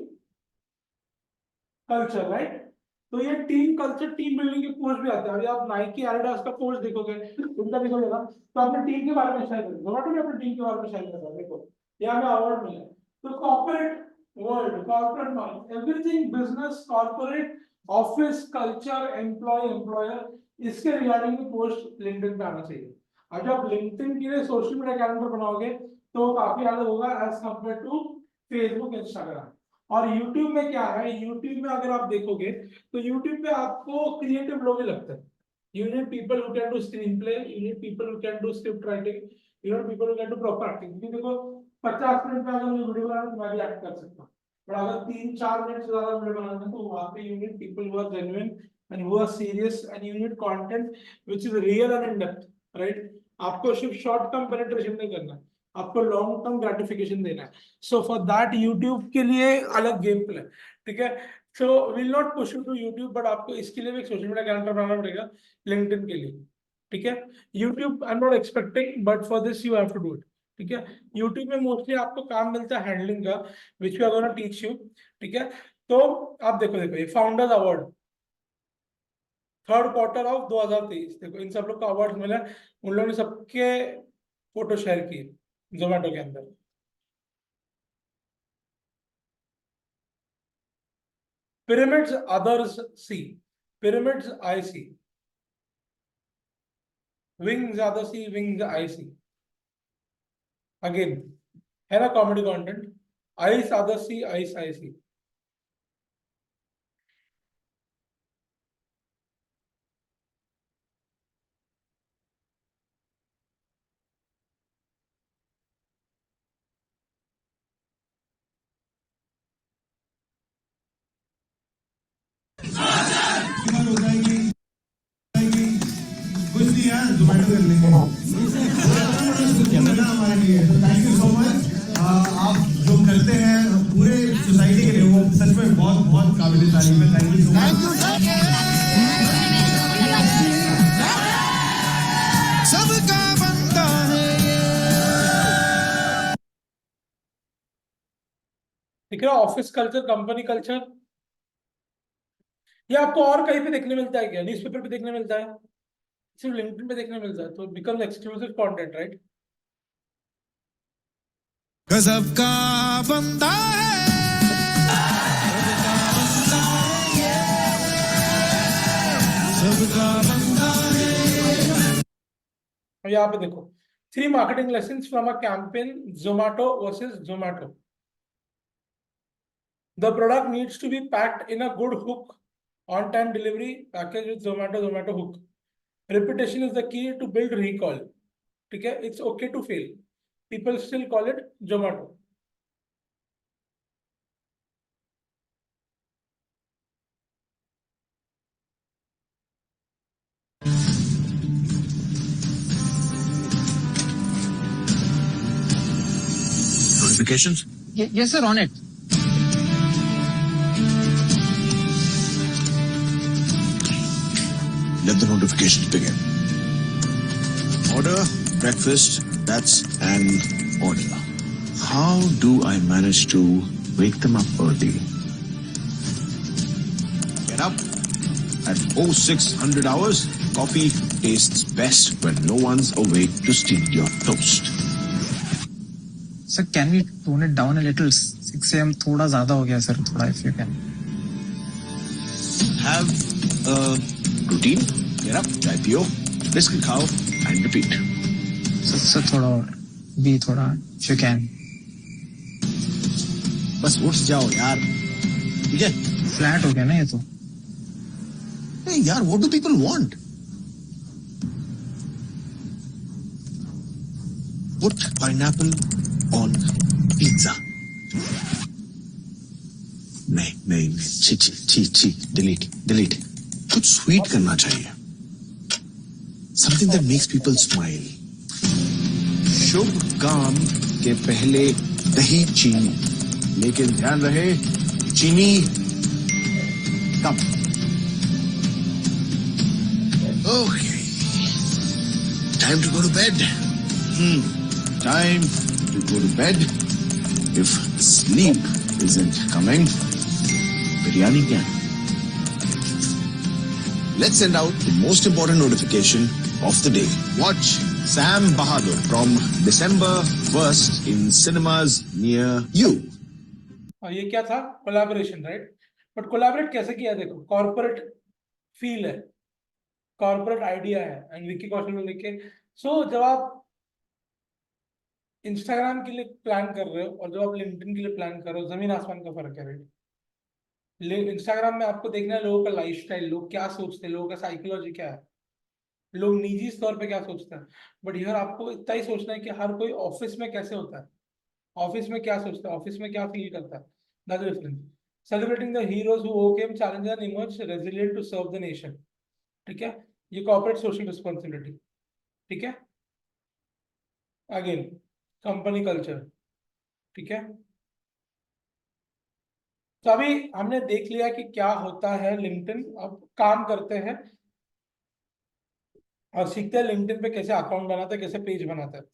culture, right? तो ये टीम कल्चर, टीम बिल्डिंग के पोस्ट भी आते हैं. अभी आप नाइकी, एडिडास का पोस्ट देखोगे, उनका देखोगे ना, तो अपने टीम के बारे में शायद जोमेटो भी अपनी टीम के बारे में शायद करता है. देखो यहाँ पे अवार्ड मिला. तो corporate world, corporate mind, everything business, corporate, office culture, employee, employer, इसके रिगार्डिंग पोस्ट लिंक्डइन पे आना चाहिए. अब जब लिंक्डइन के लिए सोशल मीडिया कैलेंडर बनाओगे तो वो काफी अलग होगा as compare to Facebook, Instagram. और यूट्यूब में क्या है, यूट्यूब में अगर आप देखोगे तो यूट्यूब पे आपको क्रिएटिव लोग ही लगते हैं। You need people who can do screenplay, you need people who can do script writing, you need people who can do proper acting। क्योंकि देखो 50 मिनट में अगर मुझे वीडियो बनाना है तो मैं भी एक्ट कर सकता हूँ, पर अगर 3-4 मिनट से ज्यादा वीडियो बनाना है तो वहाँ पे you need people who are genuine and who are serious and you need content which is real and in depth, right? आपको सिर्फ शॉर्ट टर्म पेनिट्रेशन नहीं करना, आपको लॉन्ग टर्म ग्रेटिफिकेशन देना है। सो फॉर दैट यूट्यूब के लिए अलग गेम प्ले, ठीक है। So will not push you to YouTube, but आपको इसके लिए भी एक सोशल मीडिया कैलेंडर बनाना पड़ेगा लिंक्डइन के लिए, ठीक है। YouTube I am not expecting, but for this you have to do it, ठीक है। यूट्यूब में मोस्टली आपको काम मिलता है हैंडलिंग का, which we are gonna teach you, ठीक है। तो आप देखो ये founders award 3rd quarter of 2023, देखो इन सब लोग का अवार्ड मिला, उन लोगों ने सबके फोटो शेयर किए जोमेटो के अंदर। Pyramids others see, pyramids I see, wings others see, wings I see। Again है ना comedy content, eyes others see, eyes I see। कुछ नहीं यार, जोमेटो कर लेंगे हमारे लिए। Thank you so much. आप जो करते हैं पूरे सोसाइटी के लिए वो सच में बहुत बहुत काबिल तारीफ है। Thank you so much. सबका बनता है दिख रहा ऑफिस कल्चर, कंपनी कल्चर, ये आपको और कहीं पे देखने मिलता है क्या? न्यूज़पेपर पे देखने मिलता है, सिर्फ लिंक्डइन पे देखने मिलता है, तो बिकम एक्सक्लूसिव कंटेंट, राइट? गजब का बंदा है। सबका बंदा है। और यहाँ पे देखो 3 marketing lessons from a campaign Zomato versus Zomato। The product needs to be packed in a good hook, on time delivery, package with Zomato hook। Reputation is the key to build recall, ठीक है। It's okay to fail, people still call it Zomato। Notifications? Yes sir, on it. Let the notifications begin. Order, breakfast, that's an order. How do I manage to wake them up early? Get up at 0600 hours. Coffee tastes best when no one's awake to steal your toast. Sir, can we tone it down a little? 6 AM थोड़ा ज्यादा हो गया sir, थोड़ा if you can. Have a routine. Get up, chai piyo, biscuit khao, and repeat. Sir थोड़ा और भी थोड़ा if you can. बस उठ जाओ यार, ठीक है? फ्लैट हो गया ना ये तो। Hey यार, what do people want? Put pineapple on pizza. नहीं, छी, delete। कुछ स्वीट करना चाहिए। Something that makes people smile. शुभ काम के पहले दही चीनी, लेकिन ध्यान रहे चीनी कम। Okay. Time to go to bed. Time to go to bed. If sleep isn't coming, biryani can. Let's send out the most important notification of the day. Watch Sam Bahadur from December 1st in cinemas near you. और ये क्या था? Collaboration, right? But collaborate कैसे किया? देखो corporate feel है, corporate idea है, and Vicky Kaushal ने लिखे सो जब आप इंस्टाग्राम के लिए प्लान कर रहे हो और जब आप लिंक्डइन के लिए प्लान कर रहे हो, जमीन आसमान का फर्क है राइट। इंस्टाग्राम में आपको देखना है लोगों का लाइफस्टाइल, लोग क्या सोचते हैं, लोगों का साइकोलॉजी क्या है, लोग निजी तौर पे क्या सोचते हैं। बट यार आपको इतना ही सोचना है कि हर कोई ऑफिस में कैसे होता है, ऑफिस में क्या सोचता है, ऑफिस में क्या फील करता है। That's the difference. Celebrating the heroes who overcame challenges and emerge resilient to serve the nation. ठीक है, ये कॉर्पोरेट सोशल रिस्पॉन्सिबिलिटी। ठीक है, अगेन कंपनी कल्चर। ठीक है, तो अभी हमने देख लिया कि क्या होता है लिंक्डइन। अब काम करते हैं और सीखते हैं लिंक्डइन पे कैसे अकाउंट बनाते हैं, कैसे पेज बनाते हैं।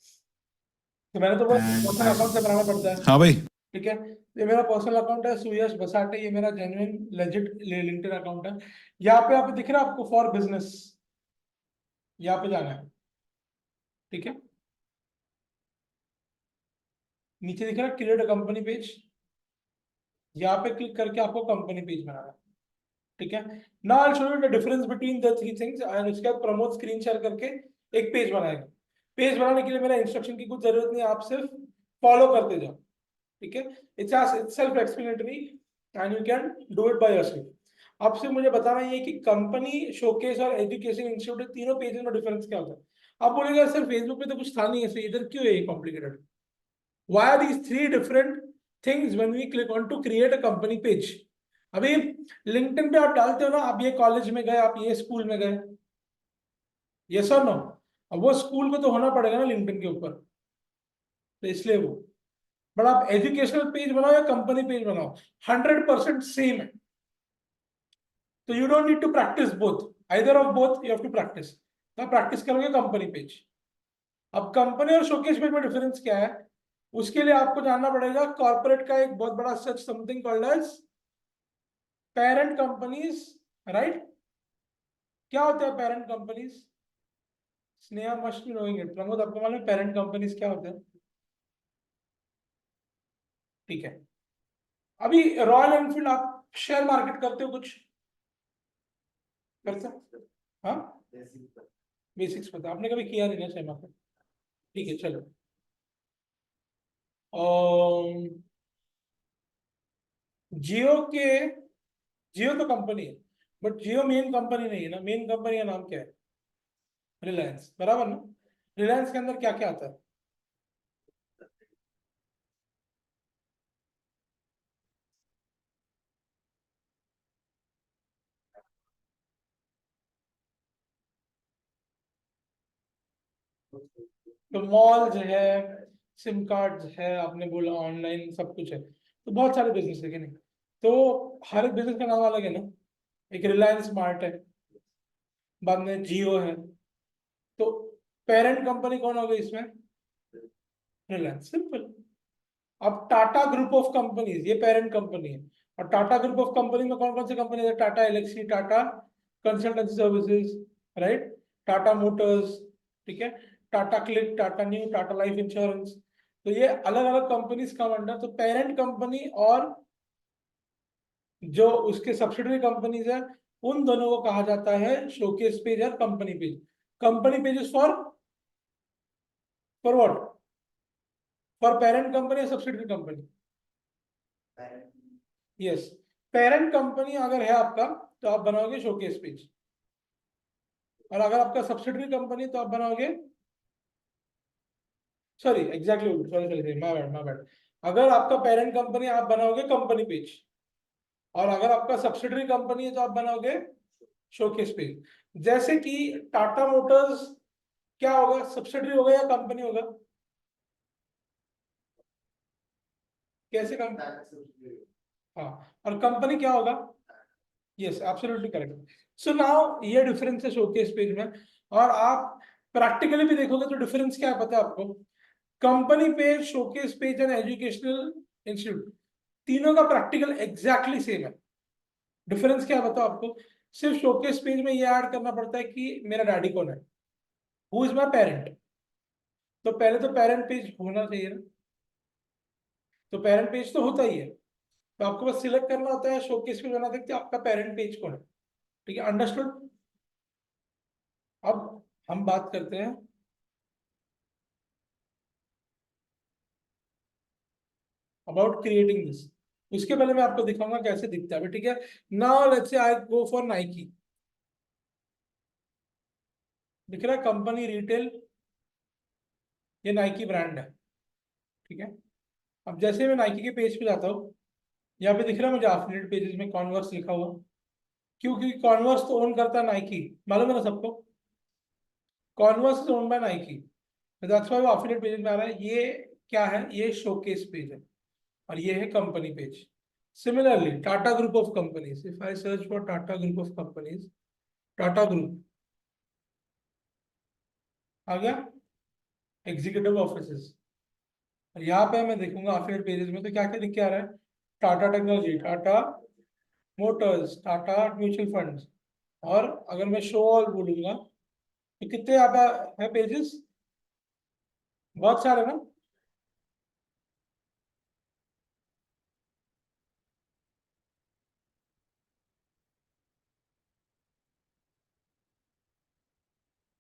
तो मैंने तो पर्सनल अकाउंट से बनाना पड़ता है। हाँ भाई। ठीक है, ये मेरा पर्सनल अकाउंट है सुयश बसाटे, ये मेरा जेन्युइन लेजिट लिंक्डइन अकाउंट है। यहाँ पे आप दिख रहा है आपको फॉर बिजनेस, यहाँ पे जाना है। ठीक है, नीचे दिख रहा है क्रिएट अ कंपनी पेज, यहाँ पे क्लिक करके आपको कंपनी पेज बनाना है। ठीक है, now I will show you the difference between the three things and उसके बाद प्रमोट स्क्रीन शेयर करके एक पेज बनाएगा। पेज बनाने के लिए मेरा इंस्ट्रक्शन की कुछ जरूरत नहीं है, आप सिर्फ फॉलो करते जाओ। ठीक है, it's self explanatory and you can do it by yourself. अब सिर्फ मुझे बताना ये कि कंपनी, शोकेस और एजुकेशन इंस्टीट्यूट, तीनों पेजेस में डिफरेंस क्या होता है। आप बोलेंगे सर फेसबुक पे तो कुछ था नहीं, ऐसे इधर क्यों है ये complicated. Why are these three different things when we click on to create a company page. अभी लिंक्डइन पे आप डालते हो ना, आप ये कॉलेज में गए, आप ये स्कूल में गए, यस और नो। अब वो स्कूल को तो होना पड़ेगा ना लिंक्डइन के ऊपर, तो इसलिए वो। बट आप एजुकेशनल पेज बनाओ या कंपनी पेज बनाओ, 100% सेम है। तो you don't need to practice both, either of both you have to practice. तो आप प्रैक्टिस करोगे कंपनी पेज। अब कंपनी और शोकेस पेज में डिफरेंस क्या है, उसके लिए आपको जानना पड़ेगा कॉर्पोरेट का एक बहुत बड़ा such something called as parent companies, right. क्या होता है parent companies? Sneha must be knowing it. Pramod आपको मालूम है पेरेंट कंपनीज क्या होते हैं? ठीक है, अभी रॉयल एनफील्ड आप शेयर मार्केट करते हो कुछ करते हो? हाँ, बेसिक्स पता, आपने कभी किया नहीं ना शेयर मार्केट। ठीक है चलो, जियो के, जियो तो कंपनी है बट जियो मेन कंपनी नहीं है ना। मेन कंपनी का नाम क्या है? रिलायंस, बराबर ना। रिलायंस के अंदर क्या क्या आता है? तो मॉल्स है, सिम कार्ड्स है, आपने बोला ऑनलाइन सब कुछ है, तो बहुत सारे बिजनेस है कि नहीं। तो हर एक बिजनेस का नाम अलग है ना। एक रिलायंस स्मार्ट है, बाद में जियो है, तो पेरेंट कंपनी कौन होगी इसमें? रिलायंस, सिंपल। अब टाटा ग्रुप ऑफ कंपनीज, ये पेरेंट कंपनी है। और टाटा ग्रुप ऑफ कंपनी में कौन कौन सी कंपनी है? Tata Elxsi, Tata consultancy services, right, Tata motors, ठीक है, Tata CLiQ, Tata Neu, Tata life insurance. तो ये अलग अलग कंपनीज का अंडर। तो पेरेंट कंपनी और जो उसके सब्सिडरी कंपनीज है, उन दोनों को कहा जाता है शोकेस पेज और company page. Company page is for what? For parent company या subsidiary company? Yes, parent company अगर है आपका तो आप बनाओगे शोकेस पेज, और अगर आपका सब्सिडरी कंपनी तो आप बनाओगे, sorry exactly, sorry my bad, अगर आपका पेरेंट कंपनी आप बनाओगे कंपनी पेज, और अगर आपका सब्सिडरी कंपनी है तो आप बनाओगे शोकेस पेज। जैसे कि टाटा मोटर्स क्या होगा, सब्सिडरी होगा या कंपनी होगा? कैसे कंपनी? हाँ, और कंपनी क्या होगा? Yes, absolutely correct. So now ये डिफरेंस है शोकेस पेज में। और आप प्रैक्टिकली भी देखोगे तो डिफरेंस क्या है पता है आपको? Company page, showcase page and educational institute, तीनों का प्रैक्टिकल एग्जैक्टली सेम है। डिफरेंस क्या है बताओ आपको? सिर्फ शोकेस पेज में ये ऐड करना पड़ता है कि मेरा डैडी कौन है, हु इज माय पेरेंट। तो पहले तो पेरेंट पेज होना चाहिए ना, तो पेरेंट पेज तो होता ही है, तो आपको बस सिलेक्ट करना होता है शोकेस पेज बना सकते आपका पेरेंट पेज कौन है। ठीक है, अंडरस्टूड। अब हम बात करते हैं about creating this. उसके पहले मैं आपको दिखाऊंगा कैसे दिखता है, ठीक है. Now let's say I go for Nike. दिख रहा है कंपनी रिटेल, ये नाइकी ब्रांड है, ठीक है. अब जैसे मैं नाइकी के पेज पे जाता हूँ, यहाँ पे दिख रहा है मुझे एफिलिएट पेजेस में कॉन्वर्स लिखा हुआ. क्योंकि कॉन्वर्स तो ओन करता है नाइकी, मालूम है ना सबको. Converse is own by Nike, that's why वो एफिलिएट पेज में आ रहा है. ये क्या है, ये शोकेस पेज है और ये है company page. Similarly Tata group of companies, if I search for Tata group of companies, Tata group आ गया, एग्जीक्यूटिव ऑफिसेस. और यहाँ पे मैं देखूंगा एफिलिएट पेजेस में तो क्या क्या लिख के आ रहा है, Tata technology, Tata Motors, Tata mutual funds. और अगर मैं शो ऑल बोलूंगा तो कितने आता है पेजेस, बहुत सारे ना.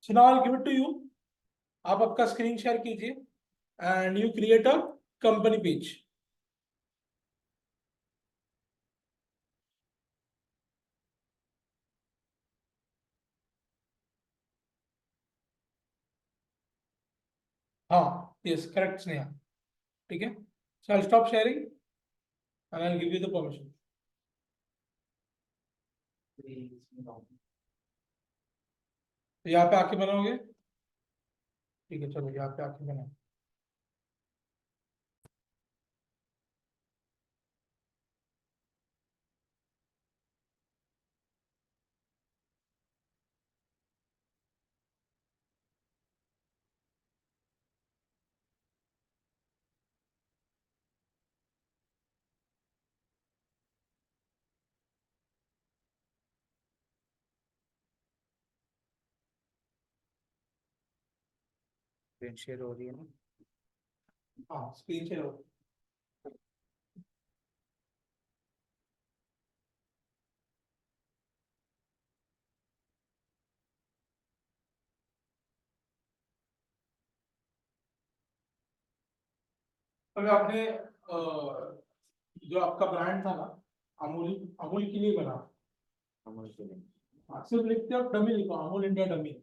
So now I'll give it to you. आप आपका स्क्रीन शेयर कीजिए and you create a company page. हाँ, यस करेक्ट स्नेहा, ठीक है. So I stop sharing and I give you the permission. तो यहाँ पे आके बनाओगे, ठीक है. चलो यहाँ पे आके बनाओ. स्क्रीन शेयर हो रही है ना. हाँ, स्क्रीन शेयर हो. अगर आपने जो आपका ब्रांड था ना, अमूल, अमूल के लिए बना. हाँ, सिर्फ लिखते हो डमी लिखो, अमूल इंडिया डमी.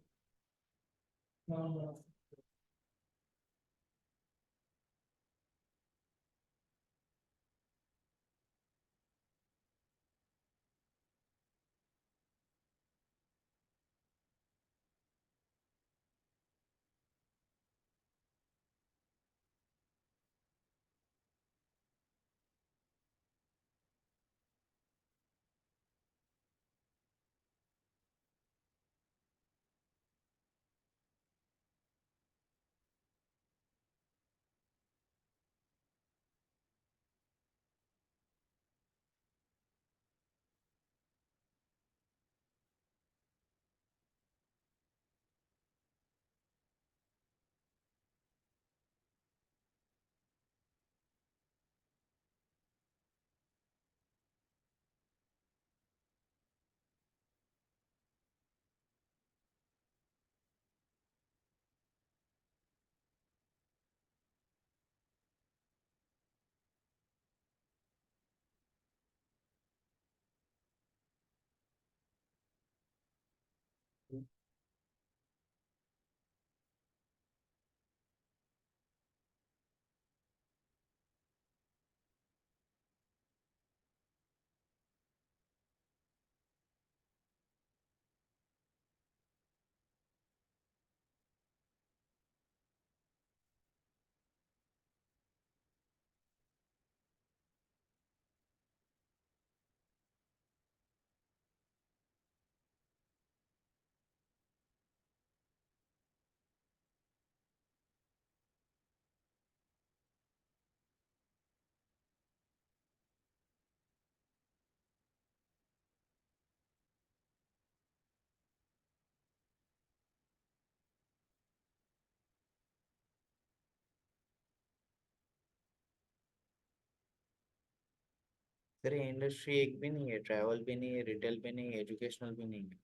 सर ये इंडस्ट्री एक भी नहीं है, ट्रैवल भी नहीं है, रिटेल भी नहीं है, एजुकेशनल भी नहीं है.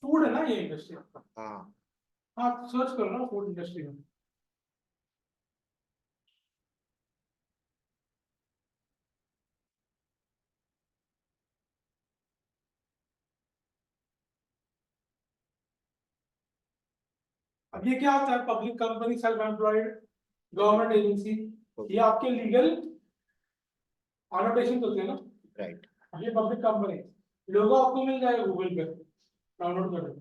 फूड है ना ये इंडस्ट्री. हाँ. हाँ, सर्च करो ना फूड इंडस्ट्री में. अब ये क्या होता है, public company, self employed, government agency, ये आपके लीगल एनोटेशन होते हैं ना। राइट। अब ये पब्लिक कंपनी, लोगो आपको मिल जाएगा गूगल पे, डाउनलोड करो।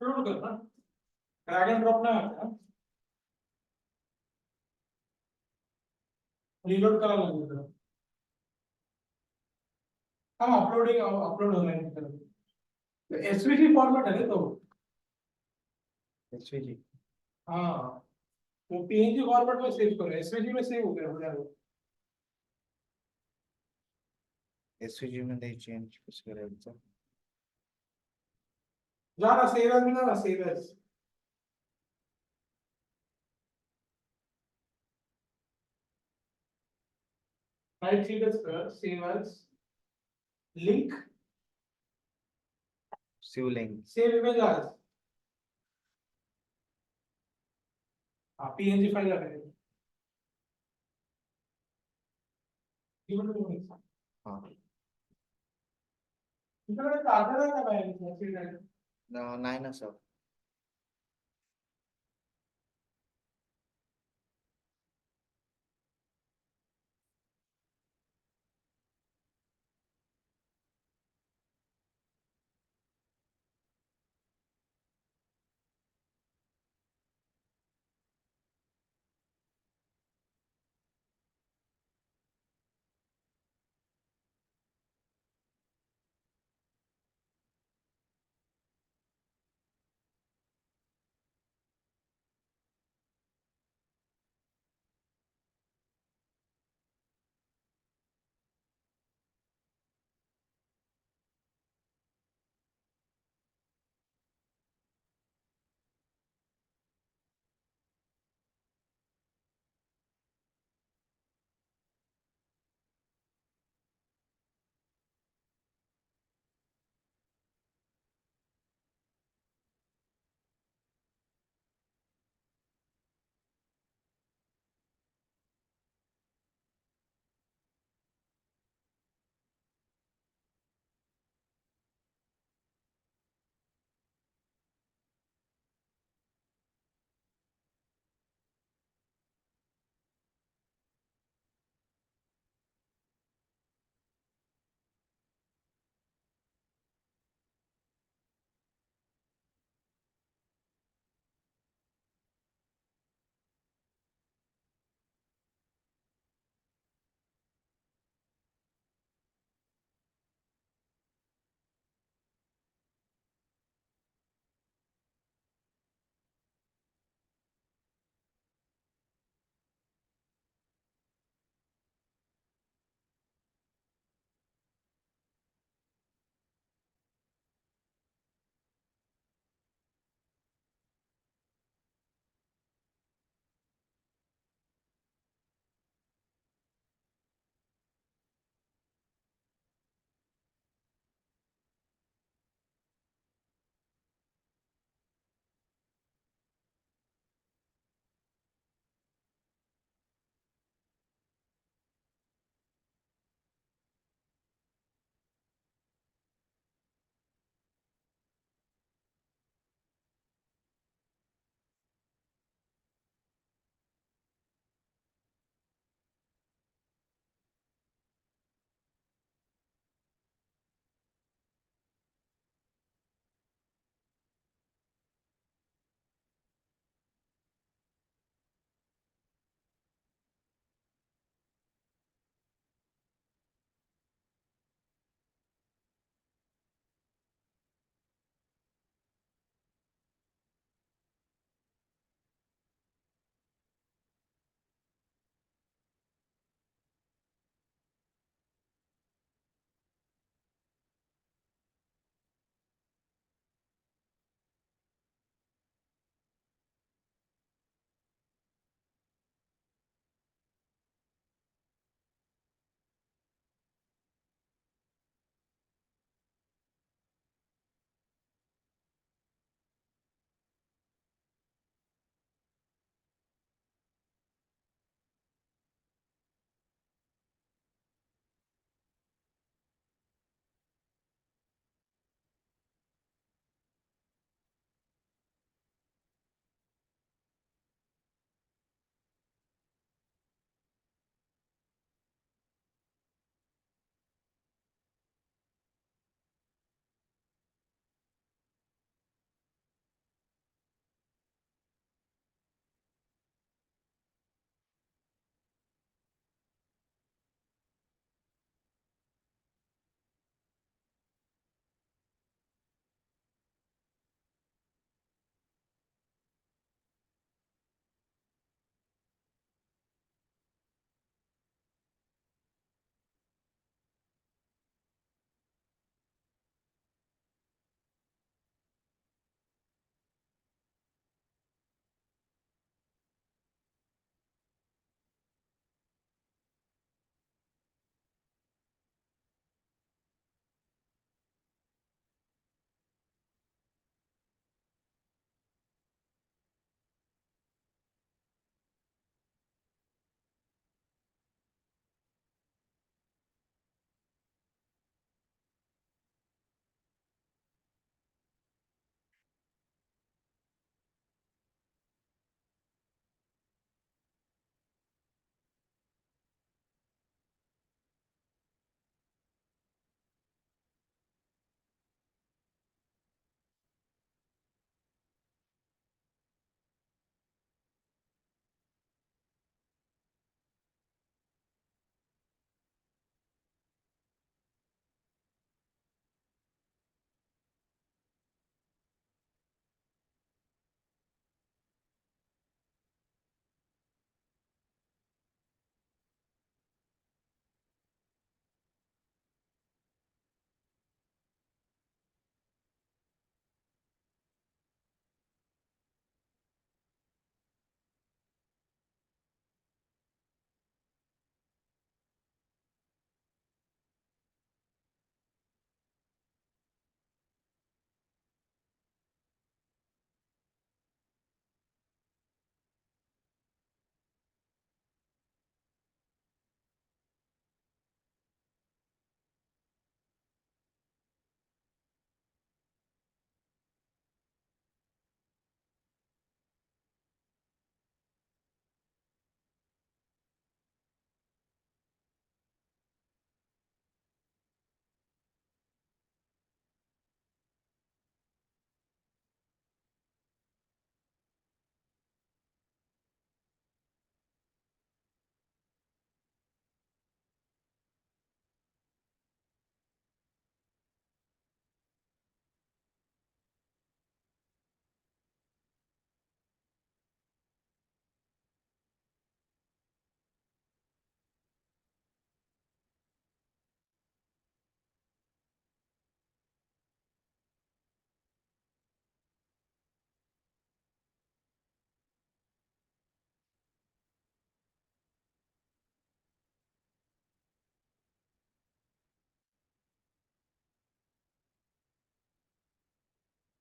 अपलोड करना, ड्रैग एंड ड्रॉप ना आता, रीलोड करा लगेगा। हम अपलोडिंग अपलोड हो रहे हैं तो एसवीजी फॉर्मेट है ना, तो एसवीजी। हाँ, तो पीएनजी फॉर्मेट में सेव करो, एसवीजी में सेव हो गया, हो जाएगा। एसवीजी में नहीं चेंज कुछ करेगा तो जाना सेव एज में, जाना सेव एज, राइट क्लिक कर, save as, link, Shivling. Save image as, PNG file आ गई। हाँ। इधर चार्जर है क्या भाई? नहीं ना सर।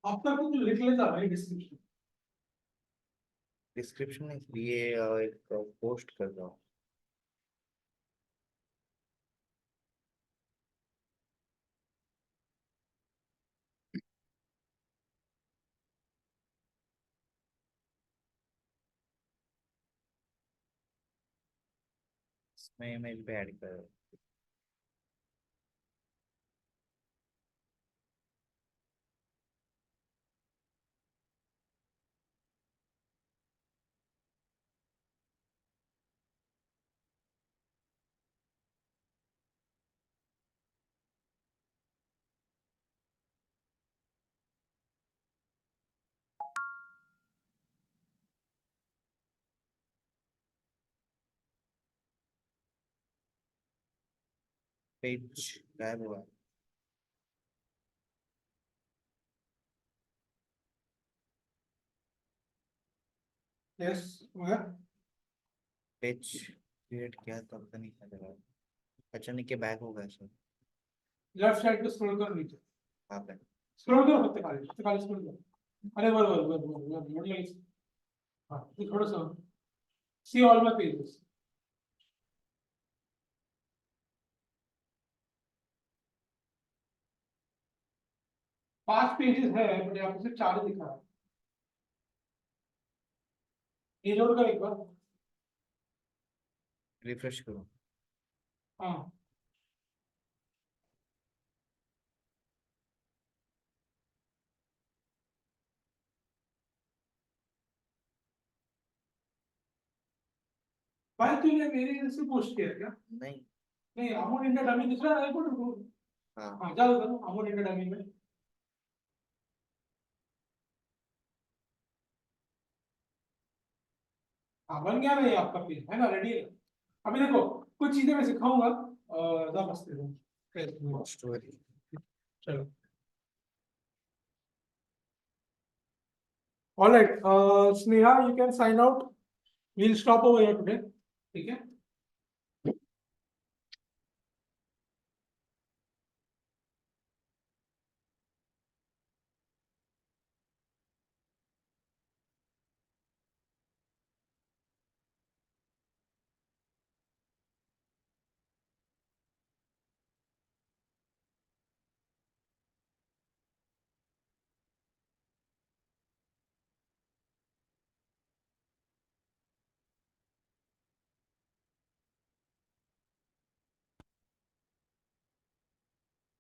आपका कुछ लिख लेता भाई डिस्क्रिप्शन। डिस्क्रिप्शन में ये एक पोस्ट कर रहा हूँ। इसमें मैं भी ऐड कर रहा हूँ। पेज गायब हुआ। यस मैं पेज क्रिएट किया तो पता नहीं क्या लगा। अचानक के बैक हो गया सर। लेफ्ट साइड पे स्क्रॉल कर नीचे, हाँ पे स्क्रॉल करो हत्ते काले स्क्रॉल करो। अरे वर हाँ ये थोड़ा सा सी ऑल माय पेजेस। पांच पेजेस है बट यहाँ पे सिर्फ चार ही दिखा रहा है। ये लोड कर एक बार। रिफ्रेश करो। हाँ भाई तूने मेरे से पोस्ट किया है क्या? नहीं। नहीं अमूल इंडिया डमी दिख रहा है एयरपोर्ट। हाँ हाँ जाओ करो अमूल इंडिया डमी में। हाँ बन गया ना ये आपका पेज है ना, रेडी है। अभी देखो कुछ चीजें मैं सिखाऊंगा जरा मस्त है। स्टोरी। चलो all right Sneha you can sign out, we'll stop over here today, ठीक है।